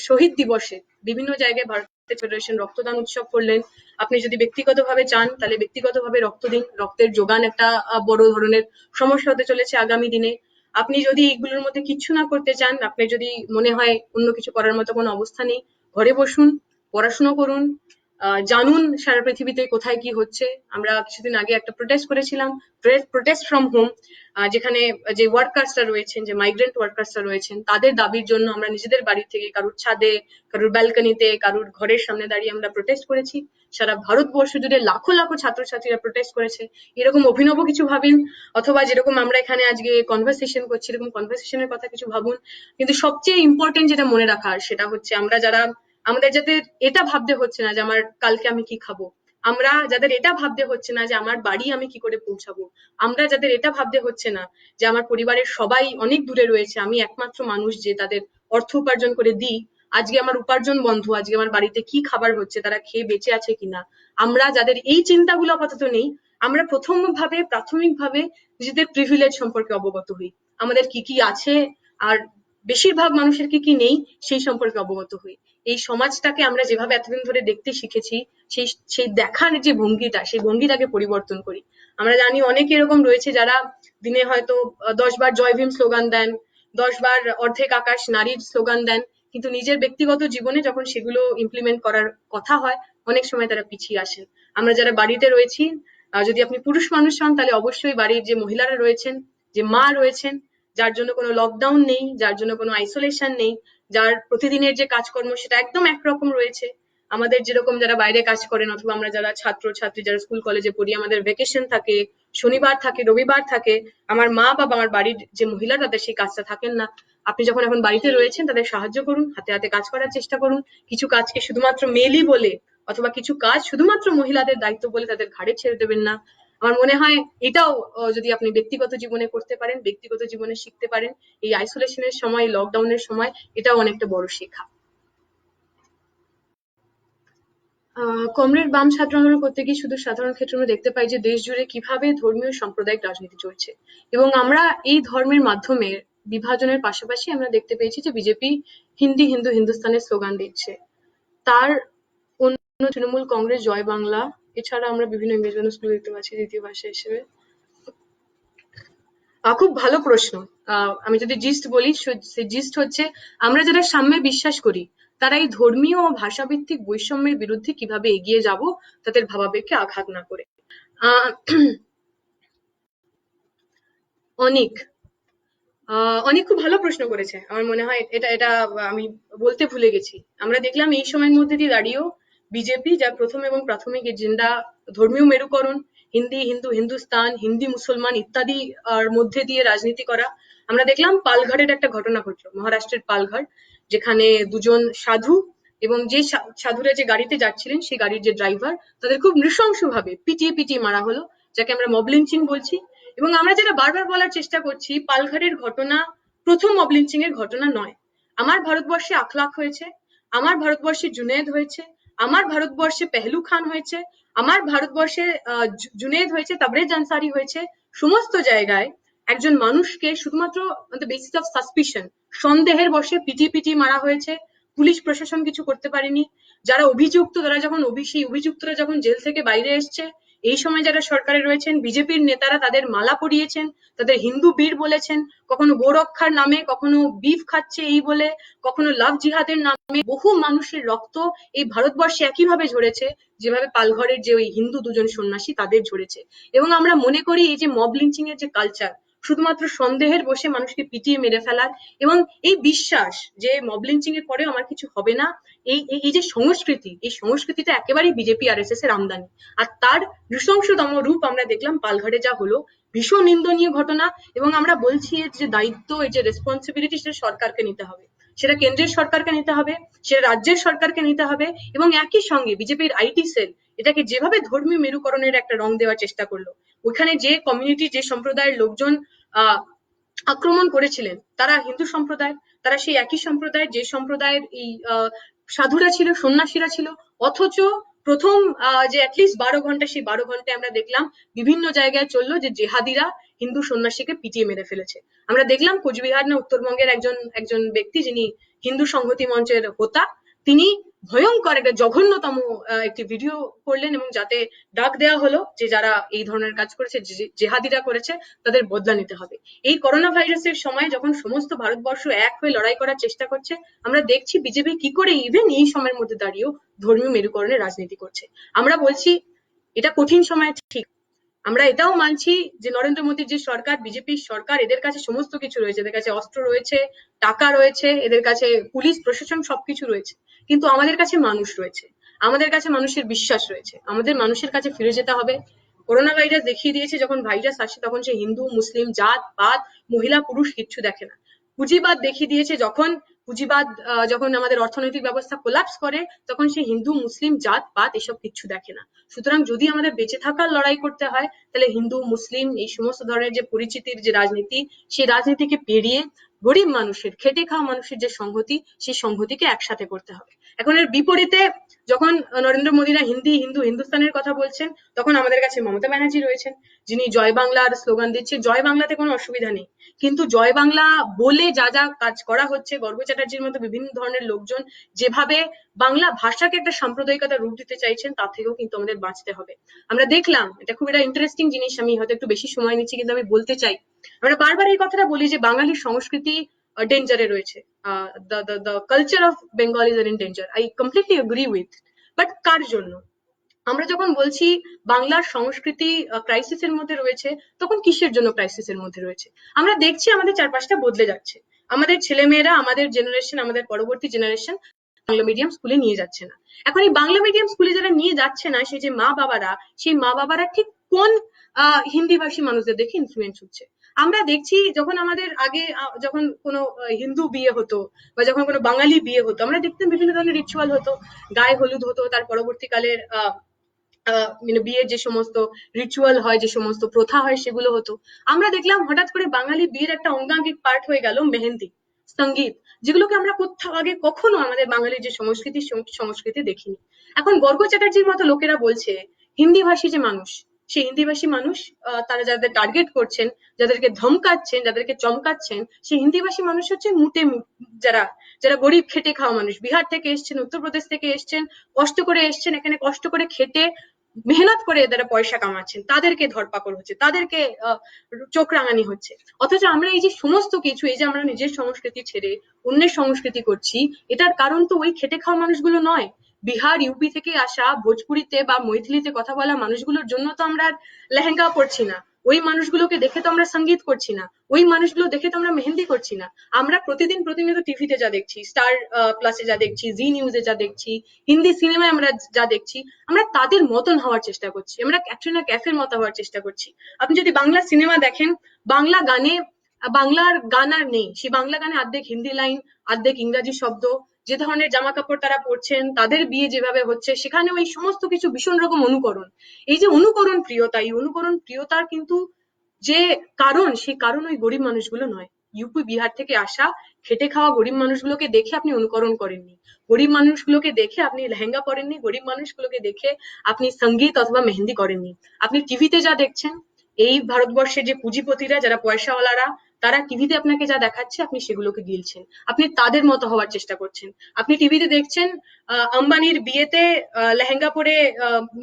[SPEAKER 1] শহীদ দিবসে বিভিন্ন জায়গায় ভারতের ফেডারেশন রক্তদান উৎসব করলেন। আপনি যদি ব্যক্তিগতভাবে চান তাহলে ব্যক্তিগতভাবে রক্ত দিন। রক্তের যোগান একটা বড় ধরনের সমস্যা হতে চলেছে আগামী দিনে। আপনি যদি এগুলোর মধ্যে কিচ্ছু না করতে চান, আপনি যদি মনে হয় অন্য কিছু করার মতো কোনো অবস্থা নেই, ঘরে বসুন, পড়াশুনো করুন, জানুন সারা পৃথিবীতে কোথায় কি হচ্ছে। আমরা কিছুদিন আগে একটা প্রোটেস্ট করেছিলাম, প্রোটেস্ট ফ্রম হোম, যেখানে যে ওয়ার্কার্সরা রয়েছেন, যে মাইগ্রেন্ট ওয়ার্কার্সরা রয়েছেন, তাদের দাবির জন্য আমরা নিজেদের বাড়ি থেকে কারুর ছাদে, কারুর ব্যালকনিতে, কারুর ঘরের সামনে দাঁড়িয়ে আমরা প্রোটেস্ট করেছি। সারা ভারতবর্ষ জুড়ে লাখো লাখো ছাত্রছাত্রীরা প্রোটেস্ট করেছে। এরকম অভিনব কিছু ভাবেন, অথবা যেরকম আমরা এখানে আজকে কনভারসেশন করছি, এরকম কনভারসেশনের কথা কিছু ভাবুন। কিন্তু সবচেয়ে ইম্পর্টেন্ট যেটা মনে রাখার, সেটা হচ্ছে আমরা যারা, আমাদের যাদের এটা ভাবতে হচ্ছে না যে আমার কালকে আমি কি খাবো, আমরা যাদের এটা ভাবতে হচ্ছে না যে আমার বাড়ি আমি কি করে পৌঁছাবো, আমরা যাদের এটা ভাবতে হচ্ছে না যে আমার পরিবারের সবাই অনেক দূরে রয়েছে, আমি একমাত্র মানুষ যে তাদের অর্থ উপার্জন করে দিই, আজকে আমার উপার্জন বন্ধ, আজকে আমার বাড়িতে কি খাবার হচ্ছে, তারা খেয়ে বেঁচে আছে কিনা, আমরা যাদের এই চিন্তাগুলো আপাতত নেই, আমরা প্রাথমিকভাবে নিজেদের প্রিভিলেজ সম্পর্কে অবগত হই, আমাদের কি কি আছে আর বেশিরভাগ মানুষের কি কি নেই সেই সম্পর্কে অবগত হই। এই সমাজটাকে আমরা যেভাবে এতদিন ধরে দেখতে শিখেছি, সেই সেই দেখার যে ভঙ্গিটা, সেই ভঙ্গিটাকে পরিবর্তন করি। আমরা জানি অনেকে এরকম রয়েছে যারা দিনে হয়তো 10 বার জয় ভীম স্লোগান দেন, 10 বার অর্ধেক আকাশ নারীর স্লোগান দেন, কিন্তু নিজের ব্যক্তিগত জীবনে যখন সেগুলো ইমপ্লিমেন্ট করার কথা হয়, অনেক সময় তারা পিছিয়ে আসেন। আমরা যারা বাড়িতে রয়েছি, যদি আপনি পুরুষ মানুষ হন তাহলে অবশ্যই বাড়ির যে মহিলারা রয়েছেন, যে মা রয়েছেন, যার জন্য কোনো লকডাউন নেই, যার জন্য কোনো আইসোলেশন নেই, যার প্রতিদিনের যে কাজকর্ম সেটা একদম একরকম রয়েছে, আমাদের যেরকম যারা বাইরে কাজ করেন, অথবা আমরা যারা ছাত্র ছাত্রী যারা স্কুল কলেজে পড়ি, আমাদের ভেকেশন থাকে, শনিবার থাকে, রবিবার থাকে, আমার মা বাবা, আমার বাড়ির যে মহিলা, তাদের সেই কাজটা থাকেন না। আপনি যখন এখন বাড়িতে রয়েছেন তাদের সাহায্য করুন, হাতে হাতে কাজ করার চেষ্টা করুন। কিছু কাজকে শুধুমাত্র মেয়েলি বলে, অথবা কিছু কাজ শুধুমাত্র মহিলাদের দায়িত্ব বলে তাদের ঘাড়ে ছেড়ে দেবেন না। আমার মনে হয় এটাও যদি আপনি ব্যক্তিগত জীবনে করতে পারেন, ব্যক্তিগত জীবনে শিখতে পারেন, এই আইসোলেশনের সময়, লকডাউনের সময়, এটাও অনেকটা বড় শেখা। কমরেড বাম ছাত্র আন্দোলন করতে গিয়ে শুধু সাধারণ ক্ষেত্রে আমরা দেখতে পাই যে দেশ জুড়ে কিভাবে ধর্মীয় সাম্প্রদায়িক রাজনীতি চলছে, এবং আমরা এই ধর্মের মাধ্যমে বিভাজনের পাশাপাশি আমরা দেখতে পেয়েছি যে বিজেপি হিন্দি হিন্দু হিন্দুস্তানের স্লোগান দিচ্ছে। তার অন্য তৃণমূল কংগ্রেস জয় বাংলা, এছাড়া আমরা বিভিন্ন ইংরেজি মিডিয়াম স্কুল দেখতে পাচ্ছি দ্বিতীয় ভাষা হিসেবে। খুব ভালো প্রশ্ন। আমি যদি জিস্ট বলি, সেই জিস্ট হচ্ছে আমরা যারা সাম্যে বিশ্বাস করি তারা এই ধর্মীয় ও ভাষাভিত্তিক বৈষম্যের বিরুদ্ধে কিভাবে এগিয়ে যাব, তাদের ভাবাবেগকে আঘাত না করে। আহ অনেক অনেক খুব ভালো প্রশ্ন করেছে। আমার মনে হয় এটা এটা আমি বলতে ভুলে গেছি। আমরা দেখলাম এই সময়ের মধ্যে দিয়ে দাঁড়িয়েও বিজেপি, যার প্রথম এবং প্রাথমিক এজেন্ডা ধর্মীয় মেরুকরণ, হিন্দি হিন্দু হিন্দুস্তান, হিন্দি মুসলমান ইত্যাদি মধ্যে দিয়ে রাজনীতি করা। আমরা দেখলাম পালঘাটের একটা ঘটনা ঘটলো, মহারাষ্ট্রের পালঘাট, যেখানে দুজন সাধু এবং যে সাধুরা যে গাড়িতে যাচ্ছিলেন সেই গাড়ির যে ড্রাইভার, তাদের খুব নৃশংসভাবে পিটিয়ে পিটিয়ে মারা হলো, যাকে আমরা মব লিঞ্চিং বলছি। এবং আমরা যেটা বারবার বলার চেষ্টা করছি, পালঘাটের ঘটনা প্রথম মব লিঞ্চিং এর ঘটনা নয়। আমার ভারতবর্ষে আখলাক হয়েছে, আমার ভারতবর্ষে জুনেদ হয়েছে, আমার ভারতবর্ষে পেহলু খান হয়েছে, আমার ভারতবর্ষে জুনেদ হয়েছে, তাবরেজ আনসারি হয়েছে। সমস্ত জায়গায় একজন মানুষকে শুধুমাত্র on the basis of suspicion, সন্দেহের বশে পিটিয়ে পিটিয়ে মারা হয়েছে। পুলিশ প্রশাসন কিছু করতে পারেনি। যারা অভিযুক্ত, তারা যখন সেই অভিযুক্তরা যখন জেল থেকে বাইরে এসছে, এই সময় যারা সরকারে রয়েছেন, বিজেপির নেতারা তাদের মালা পরিয়েছেন, তাদের হিন্দু বীর বলেছেন, কখনো গোরক্ষার নামে, কখনো বিফ খাচ্ছে এই বলে, কখনো লাভ জিহাদের নামে বহু মানুষের রক্ত এই ভারতবর্ষে একইভাবে ঝরেছে যেভাবে পালঘরের যে ওই হিন্দু দুজন সন্ন্যাসী তাদের ঝরেছে। এবং আমরা মনে করি এই যে মব লিঞ্চিং এর যে কালচার, শুধুমাত্র সন্দেহের বশে মানুষকে পিটিয়ে মেরে ফেলার, এবং এই বিশ্বাস যে মব লিঞ্চিং এর পরেও আমার কিছু হবে না, এই যে সংস্কৃতি, এই সংস্কৃতিটা একেবারেই বিজেপি আরএসএস এর আমদানি। আর তার নৃশংসতম রূপ আমরা দেখলাম পালঘাটে যা হলো, ভীষণ নিন্দনীয় ঘটনা। এবং আমরা বলছি এর যে দায়িত্ব, এর যে রেসপন্সিবিলিটি, সেটা সরকারকে নিতে হবে। সেটা কেন্দ্রের সরকারকে নিতে হবে, সেটা রাজ্যের সরকারকে নিতে হবে, এবং একই সঙ্গে বিজেপির আইটি সেল এটাকে যেভাবে ধর্মীয় মেরুকরণের একটা রং দেওয়ার চেষ্টা করলো, ওখানে যে কমিউনিটি, যে সম্প্রদায়ের লোকজন আহ আক্রমণ করেছিলেন তারা হিন্দু সম্প্রদায়, তারা সেই একই সম্প্রদায় যে সম্প্রদায়ের এই সাধুরা ছিল, সন্ন্যাসীরা ছিল। অথচ প্রথম যে অ্যাটলিস্ট 12 ঘন্টা, সেই 12 ঘন্টায় আমরা দেখলাম বিভিন্ন জায়গায় চললো যে জেহাদিরা হিন্দু সন্ন্যাসীকে পিটিয়ে মেরে ফেলেছে। আমরা দেখলাম কোচবিহার না উত্তরবঙ্গের একজন একজন ব্যক্তি, যিনি হিন্দু সংহতি মঞ্চের হোতা, তিনি ভয়ঙ্কর একটা জঘন্যতম একটি ভিডিও করলেন, এবং যাতে ডাক দেওয়া হলো যে যারা এই ধরনের কাজ করেছে, জেহাদিরা করেছে, তাদের বদলা নিতে হবে। এই করোনা ভাইরাসের সময় যখন সমস্ত ভারতবর্ষ এক হয়ে লড়াই করার চেষ্টা করছে, আমরা দেখছি বিজেপি কি করে ইভেন এই সময়ের মধ্যে দাঁড়িয়েও ধর্মীয় মেরুকরণের রাজনীতি করছে। আমরা বলছি এটা কঠিন সময়, ঠিক। আমরা এটাও মানছি যে নরেন্দ্র মোদীর যে সরকার, বিজেপির সরকার, এদের কাছে সমস্ত কিছু রয়েছে, এদের কাছে অস্ত্র রয়েছে, টাকা রয়েছে, এদের কাছে পুলিশ প্রশাসন সবকিছু রয়েছে, কিন্তু আমাদের কাছে মানুষ রয়েছে, আমাদের কাছে মানুষের বিশ্বাস রয়েছে, আমাদের মানুষের কাছে ফিরে যেতে হবে। করোনা ভাইরাস দেখিয়ে দিয়েছে, যখন ভাইরাস আসে তখন সে হিন্দু মুসলিম জাত পাত মহিলা পুরুষ কিচ্ছু দেখে না। পুঁজিবাদ দেখিয়ে দিয়েছে, যখন পুঁজিবাদ যখন আমাদের অর্থনৈতিক ব্যবস্থা কোলাপস করে, তখন সে হিন্দু মুসলিম জাত পাত এসব কিচ্ছু দেখে না। সুতরাং যদি আমাদের বেঁচে থাকার লড়াই করতে হয়, তাহলে হিন্দু মুসলিম এই সমস্ত ধরনের যে পরিচিতির যে রাজনীতি, সেই রাজনীতিকে পেরিয়ে গরিব মানুষের, খেটে খাওয়া মানুষের যে সংহতি, সেই সংহতিকে একসাথে করতে হবে। এখন এর বিপরীতে যখন নরেন্দ্র মোদীরা হিন্দি হিন্দু হিন্দুস্তানের কথা বলছেন, তখন আমাদের কাছে মমতা ব্যানার্জি রয়েছেন, যিনি জয় বাংলার স্লোগান দিচ্ছে। জয় বাংলাতে কোনো অসুবিধা নেই, কিন্তু জয় বাংলা বলে যা যা কাজ করা হচ্ছে, গর্গ চ্যাটার্জির মতো বিভিন্ন ধরনের লোকজন যেভাবে বাংলা ভাষাকে একটা সাম্প্রদায়িকতার রূপ দিতে চাইছেন, তা থেকেও কিন্তু আমাদের বাঁচতে হবে। আমরা দেখলাম, এটা খুব একটা ইন্টারেস্টিং জিনিস, আমি হয়তো একটু বেশি সময় নিচ্ছি কিন্তু আমি বলতে চাই, আমরা বারবার এই কথাটা বলি যে বাঙালির সংস্কৃতি ডেঞ্জারে রয়েছে, the culture of Bengalis are in danger. I completely agree with, but কার জন্য? আমরা যখন বলছি বাংলার সংস্কৃতি ক্রাইসিসের মধ্যে রয়েছে, তখন কিসের জন্য ক্রাইসিসের মধ্যে রয়েছে? আমরা দেখছি আমাদের চারপাশটা বদলে যাচ্ছে, আমাদের ছেলেমেয়েরা, আমাদের জেনারেশন, আমাদের পরবর্তী জেনারেশন বাংলা মিডিয়াম স্কুলে নিয়ে যাচ্ছে না। এখন এই বাংলা মিডিয়াম স্কুলে যারা নিয়ে যাচ্ছে না, সেই যে মা বাবারা, সেই মা বাবারা ঠিক কোন হিন্দি ভাষী মানুষদের দেখে ইনফ্লুয়েন্স হচ্ছে? আমরা দেখছি যখন আমাদের আগে যখন কোনো হিন্দু বিয়ে হতো বা যখন কোনো বাঙালি বিয়ে হতো, আমরা দেখতাম বিভিন্ন ধরনের রিচুয়াল হতো, গায়ে হলুদ হতো, তার পরবর্তীকালের বিয়ের যে সমস্ত রিচুয়াল হয়, যে সমস্ত প্রথা হয়, সেগুলো হতো। আমরা দেখলাম হঠাৎ করে বাঙালি বিয়ের একটা অঙ্গাঙ্গিক পার্ট হয়ে গেল মেহেন্দি, সঙ্গীত, যেগুলোকে আমরা কোথাও আগে কখনো আমাদের বাঙালির যে সংস্কৃতি দেখিনি। এখন গর্গ চ্যাটার্জির মতো লোকেরা বলছে হিন্দি ভাষী যে মানুষ, সেই হিন্দি ভাষী মানুষ, তারা যাদের টার্গেট করছেন, যাদেরকে ধমকাচ্ছেন, যাদেরকে চমকাচ্ছেন, সেই হিন্দি ভাষী মানুষ হচ্ছে মুটে, যারা যারা গরিব খেটে খাওয়া মানুষ, বিহার থেকে এসছেন, উত্তরপ্রদেশ থেকে এসছেন, কষ্ট করে এসছেন, এখানে কষ্ট করে খেটে মেহনত করে এদের পয়সা কামাচ্ছেন, তাদেরকে ধরপাকড় হচ্ছে, তাদেরকে চোখ রাঙানি হচ্ছে। অথচ আমরা এই যে সমস্ত কিছু, এই যে আমরা নিজের সংস্কৃতি ছেড়ে অন্যের সংস্কৃতি করছি, এটার কারণ তো ওই খেটে খাওয়া মানুষগুলো নয়। বিহার ইউপি থেকে আসা ভোজপুরিতে বা মৈথিলিতে কথা বলা মানুষগুলোর জন্য তো আমরা লেহেঙ্গা পরছি না, ওই মানুষগুলোকে দেখে তো আমরা সঙ্গীত করছি না, ওই মানুষগুলো দেখে তো আমরা মেহেন্দি করছি না। আমরা প্রতিদিন প্রতিনিয়ত টিভিতে যা দেখছি, স্টার প্লাসে যা দেখছি, জি নিউজে যা দেখছি, হিন্দি সিনেমায় আমরা যা দেখছি, আমরা তাদের মতন হওয়ার চেষ্টা করছি, আমরা ক্যাটরিনা ক্যাফের মতো হওয়ার চেষ্টা করছি। আপনি যদি বাংলা সিনেমা দেখেন, বাংলা গানে, বাংলার গান আর নেই, সেই বাংলা গানে অর্ধেক হিন্দি লাইন, অর্ধেক ইংরাজি শব্দ, যে ধরনের জামা কাপড় তারা পরছেন, তাদের বিয়ে যেভাবে হচ্ছে, সেখানেও এই সমস্ত কিছু ভীষণ রকম অনুকরণ। এই যে অনুকরণ প্রিয়তা, এই অনুকরণ প্রিয়তার কিন্তু যে কারণ, সেই কারণ ওই গরিব মানুষগুলো নয়। ইউপি বিহার থেকে আসা খেটে খাওয়া গরিব মানুষগুলোকে দেখে আপনি অনুকরণ করেননি, গরিব মানুষগুলোকে দেখে আপনি লেহেঙ্গা পরেননি, গরিব মানুষগুলোকে দেখে আপনি সঙ্গীত অথবা মেহেন্দি করেননি। আপনি টিভিতে যা দেখছেন, এই ভারতবর্ষের যে পুঁজিপতিরা, যারা পয়সাওয়ালারা, তারা টিভিতে আপনাকে যা দেখাচ্ছে, আপনি সেগুলোকে গিলছেন, আপনি তাদের মতো হওয়ার চেষ্টা করছেন। আপনি টিভিতে দেখছেন আম্বানির বিয়েতে লেহেঙ্গা পরে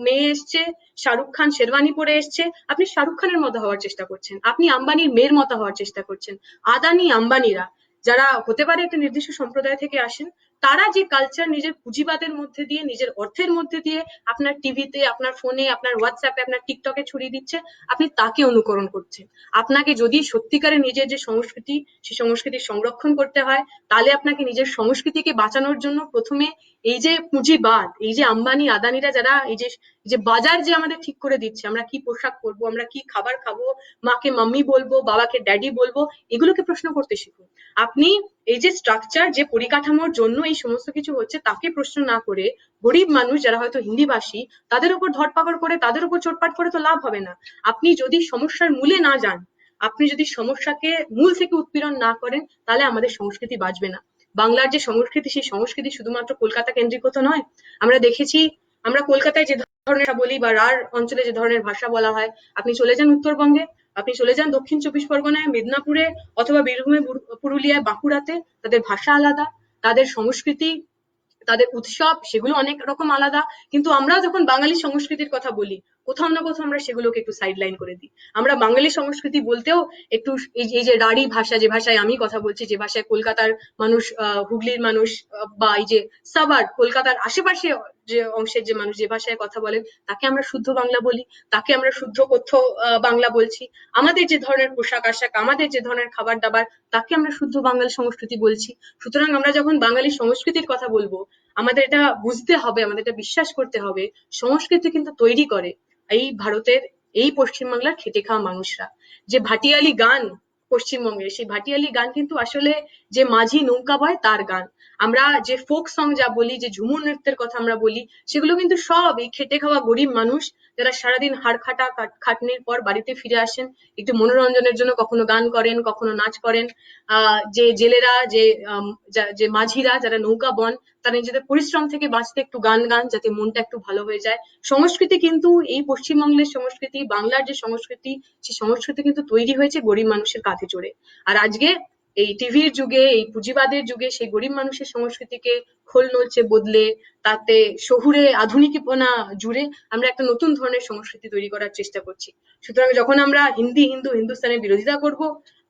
[SPEAKER 1] মেয়ে এসছে, শাহরুখ খান শেরওয়ানি পরে এসছে, আপনি শাহরুখ খানের মতো হওয়ার চেষ্টা করছেন, আপনি আম্বানির মেয়ের মতো হওয়ার চেষ্টা করছেন। আদানি আম্বানিরা যারা হতে পারে একটা নির্দিষ্ট সম্প্রদায় থেকে আসেন, তারা যে কালচার নিজের পুঁজিবাদের মধ্যে দিয়ে, নিজের অর্থের মধ্যে দিয়ে আপনার টিভিতে, আপনার ফোনে, আপনার হোয়াটসঅ্যাপে, আপনার টিকটকে ছড়িয়ে দিচ্ছে, আপনি তাকে অনুকরণ করছেন। আপনাকে যদি সত্যিকারের নিজের যে সংস্কৃতি, সেই সংস্কৃতি সংরক্ষণ করতে হয়, তাহলে আপনাকে নিজের সংস্কৃতিকে বাঁচানোর জন্য প্রথমে এই যে পুঁজিবাদ, এই যে আম্বানি আদানিরা যারা এই যে যে বাজার যে আমাদের ঠিক করে দিচ্ছে, আমরা কি পোশাক পরবো, আমরা কি খাবার খাবো, মাকে মাম্মি বলবো, বাবাকে ড্যাডি বলবো, এগুলোকে প্রশ্ন করতে শিখুন। আপনি এই যে স্ট্রাকচার, যে পরিকাঠামোর জন্য এই সমস্ত কিছু হচ্ছে, তাকে প্রশ্ন না করে গরিব মানুষ যারা হয়তো হিন্দিভাষী, তাদের উপর ধরপাকড় করে, তাদের উপর চোটপাট করে তো লাভ হবে না। আপনি যদি সমস্যার মূলে না যান, আপনি যদি সমস্যাকে মূল থেকে উৎপীড়ন না করেন, তাহলে আমাদের সংস্কৃতি বাঁচবে না। বাংলার যে সংস্কৃতি, সেই সংস্কৃতি শুধুমাত্র কলকাতা কেন্দ্রিক তো নয়। আমরা দেখেছি, আমরা কলকাতায় যে ধরনের বলি বা রাঢ় অঞ্চলে যে ধরনের ভাষা বলা হয়, আপনি চলে যান উত্তরবঙ্গে, আপনি চলে যান দক্ষিণ চব্বিশ পরগনায়, মেদিনীপুরে, অথবা বীরভূমে, পুরুলিয়ায়, বাঁকুড়াতে, তাদের ভাষা আলাদা, তাদের সংস্কৃতি, তাদের উৎসব, সেগুলো অনেক রকম আলাদা। কিন্তু আমরা যখন বাঙালি সংস্কৃতির কথা বলি, কোথাও না কোথাও আমরা সেগুলোকে একটু সাইড লাইন করে দিই। আমরা বাঙালি সংস্কৃতি বলতেও একটু এই যে রাঢ়ী ভাষা, যে ভাষায় আমি কথা বলছি, যে ভাষায় কলকাতার মানুষ, হুগলির মানুষ, বা এই যে সাবার্ব, কলকাতার আশেপাশে যে অংশের যে মানুষ যে ভাষায় কথা বলেন, তাকে আমরা শুদ্ধ বাংলা বলি, তাকে আমরা শুদ্ধ কথ্য বাংলা বলছি। আমাদের যে ধরনের পোশাক আশাক, আমাদের যে ধরনের খাবার দাবার, তাকে আমরা শুদ্ধ বাঙালি সংস্কৃতি বলছি। সুতরাং আমরা যখন বাঙালি সংস্কৃতির কথা বলবো, আমাদের এটা বুঝতে হবে, আমাদের এটা বিশ্বাস করতে হবে, সংস্কৃতি কিন্তু তৈরি করে এই ভারতের, এই পশ্চিমবাংলার খেটে খাওয়া মানুষরা। যে ভাটিয়ালি গান পশ্চিমবঙ্গের, সেই ভাটিয়ালি গান কিন্তু আসলে যে মাঝি নৌকা বয় তার গান। আমরা যে ফোক সং যা বলি, যে ঝুমুর নৃত্যের কথা আমরা বলি, সেগুলো কিন্তু সব এই খেটে খাওয়া গরিব মানুষ, যারা সারাদিন হাড় খাটা খাটনির পর বাড়িতে ফিরে আসেন, একটু মনোরঞ্জনের জন্য কখনো গান করেন, কখনো নাচ করেন। যে জেলেরা, যে মাঝিরা যারা নৌকা বন, তারা নিজেদের পরিশ্রম থেকে বাঁচতে একটু গান গান, যাতে মনটা একটু ভালো হয়ে যায়। সংস্কৃতি কিন্তু এই পশ্চিমবঙ্গের সংস্কৃতি, বাংলার যে সংস্কৃতি, সেই সংস্কৃতি কিন্তু তৈরি হয়েছে গরিব মানুষের কাঁধে চড়ে। আর আজকে এই টিভির যুগে, এই পুঁজিবাদের যুগে, সেই গরিব মানুষের সংস্কৃতিকে খোল নলচে বদলে, তাতে শহুরে আধুনিকপনা জুড়ে আমরা একটা নতুন ধরনের সংস্কৃতি তৈরি করার চেষ্টা করছি। সুতরাং যখন আমরা হিন্দুস্তানের বিরোধিতা করব,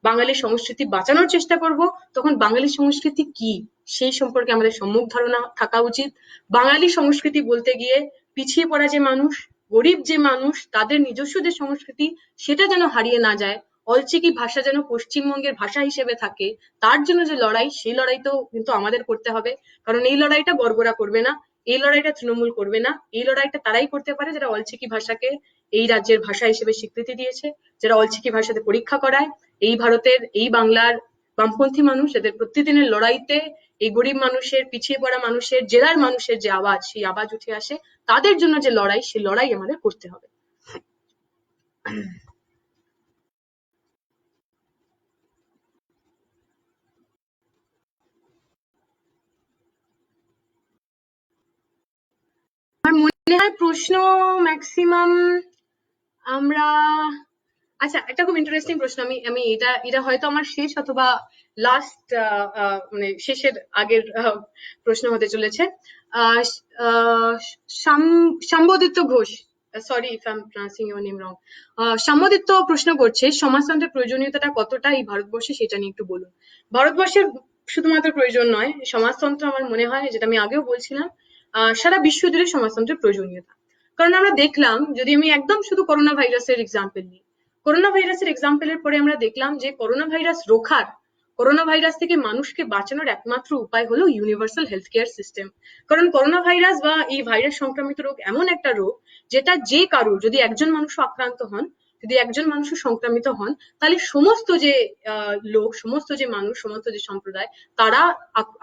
[SPEAKER 1] বাঙালি সংস্কৃতি বাঁচানোর চেষ্টা করব, তখন বাঙালি সংস্কৃতি কি সেই সম্পর্কে আমাদের সম্যক ধারণা থাকা উচিত। বাঙালি সংস্কৃতি বলতে গিয়ে পিছিয়ে পড়া যে মানুষ, গরিব যে মানুষ, তাদের নিজস্ব যে সংস্কৃতি, সেটা যেন হারিয়ে না যায়, অলচিকি ভাষা যেন পশ্চিমবঙ্গের ভাষা হিসেবে থাকে, তার জন্য যে লড়াই, সেই লড়াইটাও কিন্তু আমাদের করতে হবে। কারণ এই লড়াইটা বর্বরা করবে না, এই লড়াইটা তৃণমূল করবে না, এই লড়াইটা তারাই করতে পারে যারা অলচিকি ভাষাকে এই রাজ্যের ভাষা হিসেবে স্বীকৃতি দিয়েছে, যারা অলচিকি ভাষাতে পরীক্ষা করায়। এই ভারতের, এই বাংলার বামপন্থী মানুষ, যাদের প্রতিদিনের লড়াইতে এই গরিব মানুষের, পিছিয়ে পড়া মানুষের, জেলার মানুষের যে আওয়াজ, সেই আওয়াজ উঠে আসে, তাদের জন্য যে লড়াই, সেই লড়াই আমাদের করতে হবে। আমার মনে হয় প্রশ্ন ম্যাক্সিমাম আমরা, আচ্ছা, একটা খুব ইন্টারেস্টিং প্রশ্ন, আমি আমি এটা এটা হয়তো আমার শেষ অথবা লাস্ট, মানে শেষের আগের প্রশ্ন হতে চলেছে। Ah ah, Sambodhit Ghosh, sorry if I am pronouncing your name wrong, Sambodhit প্রশ্ন করছে, সমাজতন্ত্রের প্রয়োজনীয়তাটা কতটা এই ভারতবর্ষে, সেটা নিয়ে একটু বলুন। ভারতবর্ষের শুধুমাত্র প্রয়োজন নয় সমাজতন্ত্র, আমার মনে হয়, যেটা আমি আগেও বলছিলাম, সারা বিশ্ব জুড়ে সমাজতন্ত্রের প্রয়োজনীয়তা। কারণ আমরা দেখলাম, যদি আমি একদম শুধু করোনা ভাইরাসের এক্সাম্পল নিই, করোনা ভাইরাসের এক্সাম্পলের পরে আমরা দেখলাম যে করোনা ভাইরাস রোখার, করোনা ভাইরাস থেকে মানুষকে বাঁচানোর একমাত্র উপায় হলো ইউনিভার্সাল হেলথ কেয়ার সিস্টেম। কারণ করোনা ভাইরাস বা এই ভাইরাস সংক্রামিত রোগ এমন একটা রোগ, যেটা যে কারোর, যদি একজন মানুষও আক্রান্ত হন, যদি একজন মানুষও সংক্রামিত হন, তাহলে সমস্ত যে লোক, সমস্ত যে মানুষ, সমস্ত যে সম্প্রদায়, তারা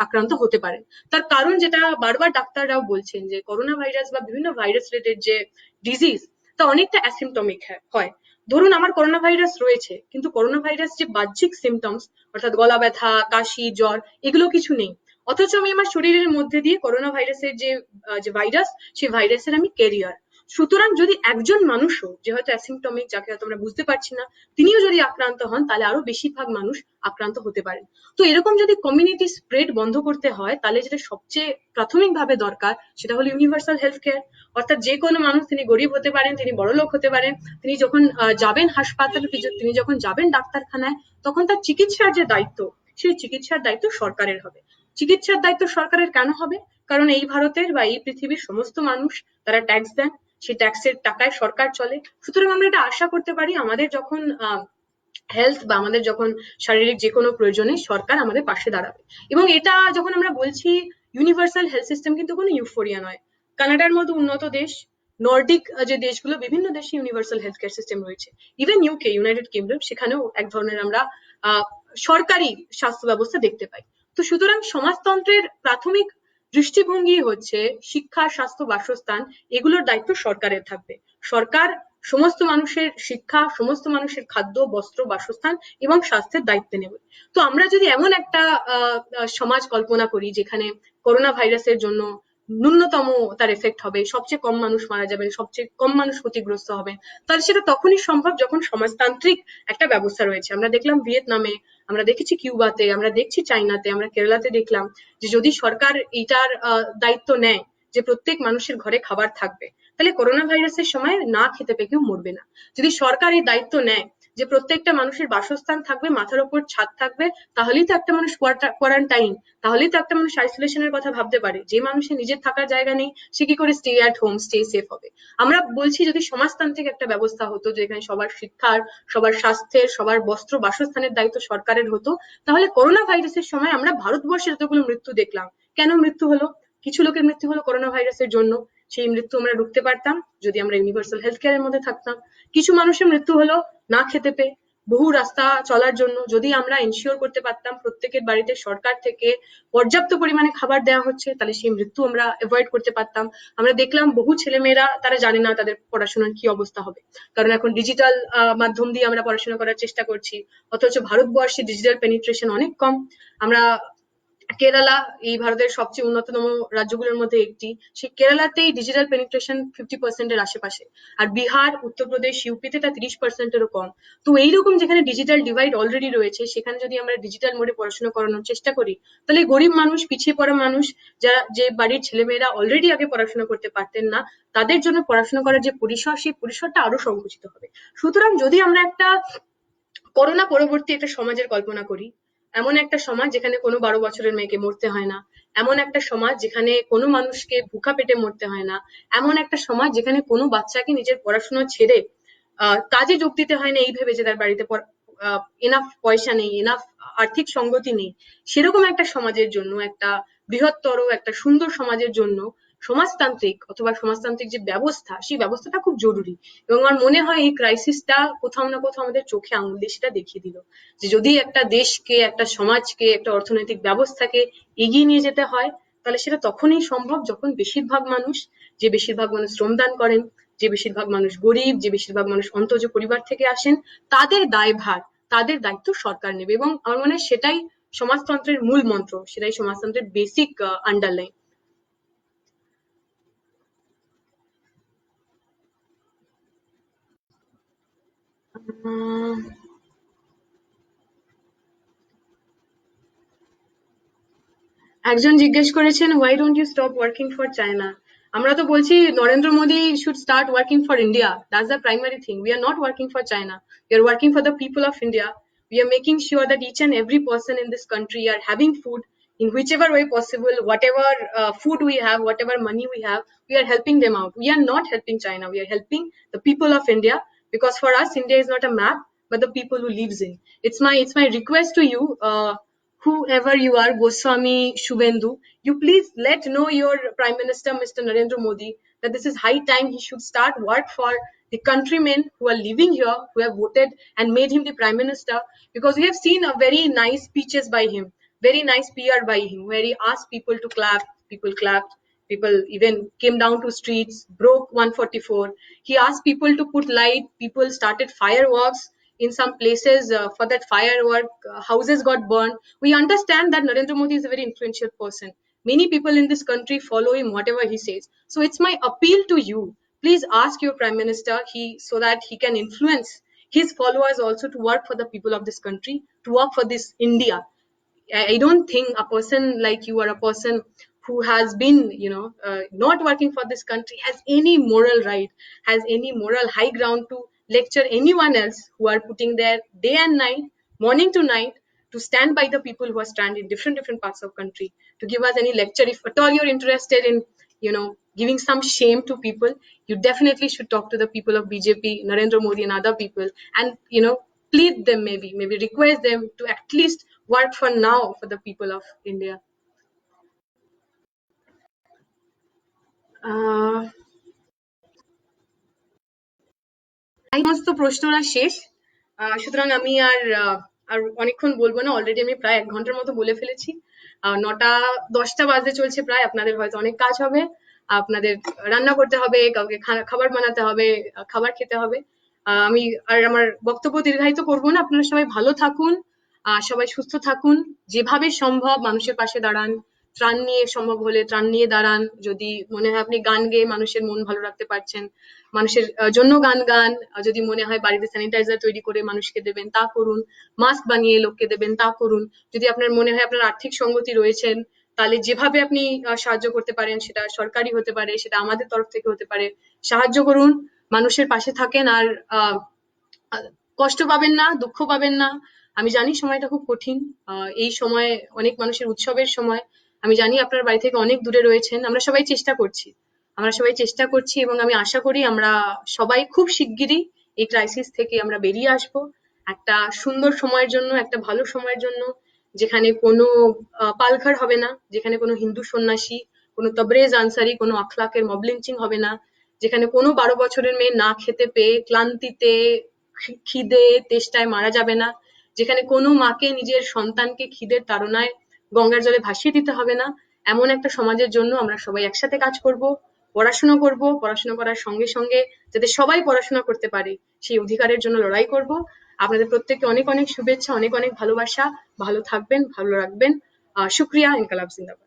[SPEAKER 1] আক্রান্ত হতে পারে। তার কারণ, যেটা বারবার ডাক্তাররাও বলছেন, যে করোনা ভাইরাস বা বিভিন্ন ভাইরাস রিলেটেড যে ডিজিজ, তা অনেকটা অ্যাসিমটমিক হয়। ধরুন আমার করোনা ভাইরাস রয়েছে, কিন্তু করোনা ভাইরাস যে বাহ্যিক সিমটমস, অর্থাৎ গলা ব্যথা, কাশি, জ্বর, এগুলো কিছু নেই, অথচ আমি আমার শরীরের মধ্যে দিয়ে করোনা ভাইরাসের যে ভাইরাস, সেই ভাইরাসের আমি ক্যারিয়ার। সুতরাং যদি একজন মানুষও, যে হয়তো অ্যাসিমটমিক, যাকে হয়তো আমরা বুঝতে পারছি না, তিনিও যদি আক্রান্ত হন, তাহলে আরো বেশিরভাগ মানুষ আক্রান্ত হতে পারেন। তো এরকম যদি কমিউনিটি স্প্রেড বন্ধ করতে হয়, তাহলে যেটা সবচেয়ে প্রাথমিকভাবে দরকার, সেটা হলো ইউনিভার্সাল হেলথ কেয়ার। অর্থাৎ যে কোনো মানুষ, তিনি গরিব হতে পারেন, তিনি বড়লোক হতে পারেন, তিনি যখন যাবেন হাসপাতালে, তিনি যখন যাবেন ডাক্তারখানায়, তখন তার চিকিৎসার যে দায়িত্ব, সেই চিকিৎসার দায়িত্ব সরকারের হবে। চিকিৎসার দায়িত্ব সরকারের কেন হবে? কারণ এই ভারতের বা এই পৃথিবীর সমস্ত মানুষ, তারা ট্যাক্স দেন, সেই ট্যাক্সের টাকায় সরকার চলে। সুতরাং আমরা এটা আশা করতে পারি, আমাদের যখন হেলথ বা আমাদের যখন শারীরিক যে কোনো প্রয়োজনে, সরকার আমাদের পাশে দাঁড়াবে। এবং এটা যখন আমরা বলছি ইউনিভার্সাল হেলথ সিস্টেম, কিন্তু কোনো ইউফোরিয়া নয়। কানাডার মতো উন্নত দেশ, নর্ডিক যে দেশগুলো, বিভিন্ন দেশে ইউনিভার্সাল হেলথ কেয়ার সিস্টেম রয়েছে। ইভেন ইউকে, ইউনাইটেড কিংডম, সেখানেও এক ধরনের আমরা সরকারি স্বাস্থ্য ব্যবস্থা দেখতে পাই। তো সুতরাং সমাজতন্ত্রের প্রাথমিক দৃষ্টিভঙ্গি হচ্ছে শিক্ষা, স্বাস্থ্য, বাসস্থান এগুলোর দায়িত্ব সরকারের থাকবে। সরকার সমস্ত মানুষের শিক্ষা, সমস্ত মানুষের খাদ্য, বস্ত্র, বাসস্থান এবং স্বাস্থ্যের দায়িত্ব নেবে। তো আমরা যদি এমন একটা সমাজ কল্পনা করি যেখানে করোনা ভাইরাসের জন্য ন্যূনতম তার এফেক্ট হবে, সবচেয়ে কম মানুষ মারা যাবে, সবচেয়ে কম মানুষ ক্ষতিগ্রস্ত হবে, তাহলে সেটা তখনই সম্ভব যখন সমাজতান্ত্রিক একটা ব্যবস্থা রয়েছে। আমরা দেখলাম ভিয়েতনামে, আমরা দেখেছি কিউবাতে, আমরা দেখছি চাইনাতে, আমরা কেরালাতে দেখলাম যে যদি সরকার এটার দায়িত্ব নেয় যে প্রত্যেক মানুষের ঘরে খাবার থাকবে, তাহলে করোনা ভাইরাসের সময় না খেতে পেয়ে কেউ মরবে না। যদি সরকার এই দায়িত্ব নেয় যে প্রত্যেকটা মানুষের বাসস্থান থাকবে, মাথার উপর ছাদ থাকবে, তাহলেই তো একটা মানুষ কোয়ারান্টাইন, তাহলেই তো একটা মানুষ আইসোলেশনের কথা ভাবতে পারে। যে মানুষের নিজের থাকার জায়গা নেই, সে কি করে stay at home, stay safe হবে? আমরা বলছি যদি সমাজতান্ত্রিক একটা ব্যবস্থা হতো, যেখানে সবার শিক্ষার, সবার স্বাস্থ্যের, সবার বস্ত্র, বাসস্থানের দায়িত্ব সরকারের হতো, তাহলে করোনা ভাইরাসের সময় আমরা ভারতবর্ষে যতগুলো মৃত্যু দেখলাম, কেন মৃত্যু হলো? কিছু লোকের মৃত্যু হলো করোনা ভাইরাসের জন্য, সেই মৃত্যু আমরা রুখতে পারতাম যদি আমরা ইউনিভার্সাল হেলথ কেয়ারের মধ্যে থাকতাম। কিছু মানুষের মৃত্যু হলো না খেতে পেয়ে, বহু রাস্তা চলার জন্য, যদি আমরা এনশিওর করতে পারতাম প্রত্যেকের বাড়িতে সরকার থেকে পর্যাপ্ত পরিমাণে খাবার দেওয়া হচ্ছে, তাহলে সেই মৃত্যু আমরা অ্যাভয়েড করতে পারতাম। আমরা দেখলাম বহু ছেলেমেয়েরা তারা জানে না তাদের পড়াশোনার কি অবস্থা হবে, কারণ এখন ডিজিটাল মাধ্যম দিয়ে আমরা পড়াশোনা করার চেষ্টা করছি, অথচ ভারতবর্ষে ডিজিটাল পেনিট্রেশন অনেক কম। আমরা কেরালা, এই ভারতের সবচেয়ে উন্নততম রাজ্যগুলোর মধ্যে একটি, সেই কেরালাতেই ডিজিটাল পেনিট্রেশন 50% এর আশেপাশে, আর বিহার, উত্তরপ্রদেশ, ইউপিতে তা 30%-এরও কম। তো এইরকম যেখানে ডিজিটাল ডিভাইড অলরেডি রয়েছে, সেখানে যদি আমরা ডিজিটাল মোডে পড়াশোনা করানোর চেষ্টা করি, তাহলে গরিব মানুষ, পিছিয়ে পড়া মানুষ, যারা, যে বাড়ির ছেলেমেয়েরা অলরেডি আগে পড়াশোনা করতে পারতেন না, তাদের জন্য পড়াশোনা করার যে পরিসর, সেই পরিসরটা আরো সংকুচিত হবে। সুতরাং যদি আমরা একটা করোনা পরবর্তী একটা সমাজের কল্পনা করি, এমন একটা সমাজ যেখানে কোনো 12 বছরের মেয়েকে মরতে হয় না, এমন একটা সমাজ যেখানে কোনো মানুষকে ভুখা পেটে মরতে হয় না, এমন একটা সমাজ যেখানে কোনো বাচ্চাকে নিজের পড়াশোনা ছেড়ে কাজে যোগ দিতে হয় না এই ভেবে যে তার বাড়িতে এনাফ পয়সা নেই, এনাফ আর্থিক সঙ্গতি নেই, সেরকম একটা সমাজের জন্য, একটা বৃহত্তর, একটা সুন্দর সমাজের জন্য সমাজতান্ত্রিক অথবা সমাজতান্ত্রিক যে ব্যবস্থা, সেই ব্যবস্থাটা খুব জরুরি। এবং আমার মনে হয় এই ক্রাইসিসটা কোথাও না কোথাও আমাদের চোখে আঙুল দিয়ে সেটা দেখিয়ে দিল যে যদি একটা দেশকে, একটা সমাজকে, একটা অর্থনৈতিক ব্যবস্থাকে এগিয়ে নিয়ে যেতে হয়, তাহলে সেটা তখনই সম্ভব যখন বেশিরভাগ মানুষ, যে বেশিরভাগ মানুষ শ্রমদান করেন, যে বেশিরভাগ মানুষ গরিব, যে বেশিরভাগ মানুষ অন্তজ পরিবার থেকে আসেন, তাদের দায়ভার, তাদের দায়িত্ব সরকার নেবে। এবং আমার মনে হয় সেটাই সমাজতন্ত্রের মূল মন্ত্র, সেটাই সমাজতন্ত্রের বেসিক আন্ডারলাইন। একজন জিজ্ঞেস করেছেন, why don't you stop working for China? আমরা তো বলছি Narendra Modi should start working for India. That's the primary thing. We are not working for China. We are working for the people of India. We are making sure that each and every person in this country are having food in whichever way possible, whatever food we have, whatever money we have, we are helping them out. We are not helping China. We are helping the people of India, because for us, India is not a map, but the people who lives in. It's my request to you, whoever you are, Goswami, Shubhendu, you please let know your Prime Minister, Mr. Narendra Modi, that this is high time he should start work for the countrymen who are living here, who have voted and made him the Prime Minister, because we have seen a very nice speeches by him, very nice PR by him, where he asked people to clap, people clapped, people even came down to streets, broke 144. He asked people to put light, people started fireworks, in some places for that firework, houses got burned. We understand that Narendra Modi is a very influential person. Many people in this country follow him, whatever he says. So it's my appeal to you. Please ask your Prime Minister, so that he can influence his followers also to work for the people of this country, to work for this India. I don't think a person like you, or a person who has been, not working for this country, has any moral right, has any moral high ground to lecture anyone else who are putting their day and night, morning to night, to stand by the people who are stand in different parts of country, to give us any lecture. If at all you're interested in, giving some shame to people, you definitely should talk to the people of BJP, Narendra Modi, and other people, and plead them, maybe request them to at least work for now for the people of India. Uh, এই সমস্ত প্রশ্নরা শেষ। সুতরাং আমি আর অনেকক্ষণ বলবো না, already আমি প্রায় 1 ঘন্টার মতো বলে ফেলেছি। 9টা 10টা বাজতে চলছে প্রায়, আপনাদের হয়তো অনেক কাজ হবে, আপনাদের রান্না করতে হবে, কাউকে খাবার বানাতে হবে, খাবার খেতে হবে। আমি আর আমার বক্তব্য দীর্ঘায়িত করবো না, আপনারা সবাই ভালো থাকুন, সবাই সুস্থ থাকুন, যেভাবে সম্ভব মানুষের পাশে দাঁড়ান, ত্রাণ নিয়ে সম্ভব হলে ত্রাণ নিয়ে দাঁড়ান, যদি মনে হয় আপনি গান গেয়ে মানুষের মন ভালো রাখতে পারছেন মানুষের জন্য গান গান, যদি মনে হয় বাড়িতে স্যানিটাইজার তৈরি করে মানুষকে দেবেন তা করুন, মাস্ক বানিয়ে লোককে দেবেন তা করুন, যদি আপনার মনে হয় আপনার আর্থিক সঙ্গতি রয়েছেন তাহলে যেভাবে আপনি সাহায্য করতে পারেন, সেটা সরকারি হতে পারে, সেটা আমাদের তরফ থেকে হতে পারে, সাহায্য করুন, মানুষের পাশে থাকেন, আর কষ্ট পাবেন না, দুঃখ পাবেন না। আমি জানি সময়টা খুব কঠিন, এই সময় অনেক মানুষের উৎসবের সময়, আমি জানি আপনার বাড়ি থেকে অনেক দূরে রয়েছেন, আমরা সবাই চেষ্টা করছি এবং আমি আশা করি আমরা সবাই খুব শিগগিরই এই ক্রাইসিস থেকে আমরা বেরিয়ে আসবো একটা সুন্দর সময়ের জন্য, একটা ভালো সময়ের জন্য, যেখানে কোনো পালঘর হবে না, যেখানে কোনো হিন্দু সন্ন্যাসী, কোনো তবরেজ আনসারি, কোনো আখলাকের মব লিঞ্চিং হবে না, যেখানে কোনো 12 বছরের মেয়ে না খেতে পেয়ে ক্লান্তিতে খিদে তেষ্টায় মারা যাবে না, যেখানে কোনো মাকে নিজের সন্তানকে খিদের তাড়নায় গঙ্গার জলে ভাসিয়ে দিতে হবে না, এমন একটা সমাজের জন্য আমরা সবাই একসাথে কাজ করব, পড়াশোনা করব, পড়াশোনা করার সঙ্গে সঙ্গে যাতে সবাই পড়াশোনা করতে পারে সেই অধিকারের জন্য লড়াই করব। আপনাদের প্রত্যেককে অনেক অনেক শুভেচ্ছা, অনেক অনেক ভালোবাসা, ভালো থাকবেন, ভালো রাখবেন। শুক্রিয়া, ইনকালাব জিন্দাবাদ।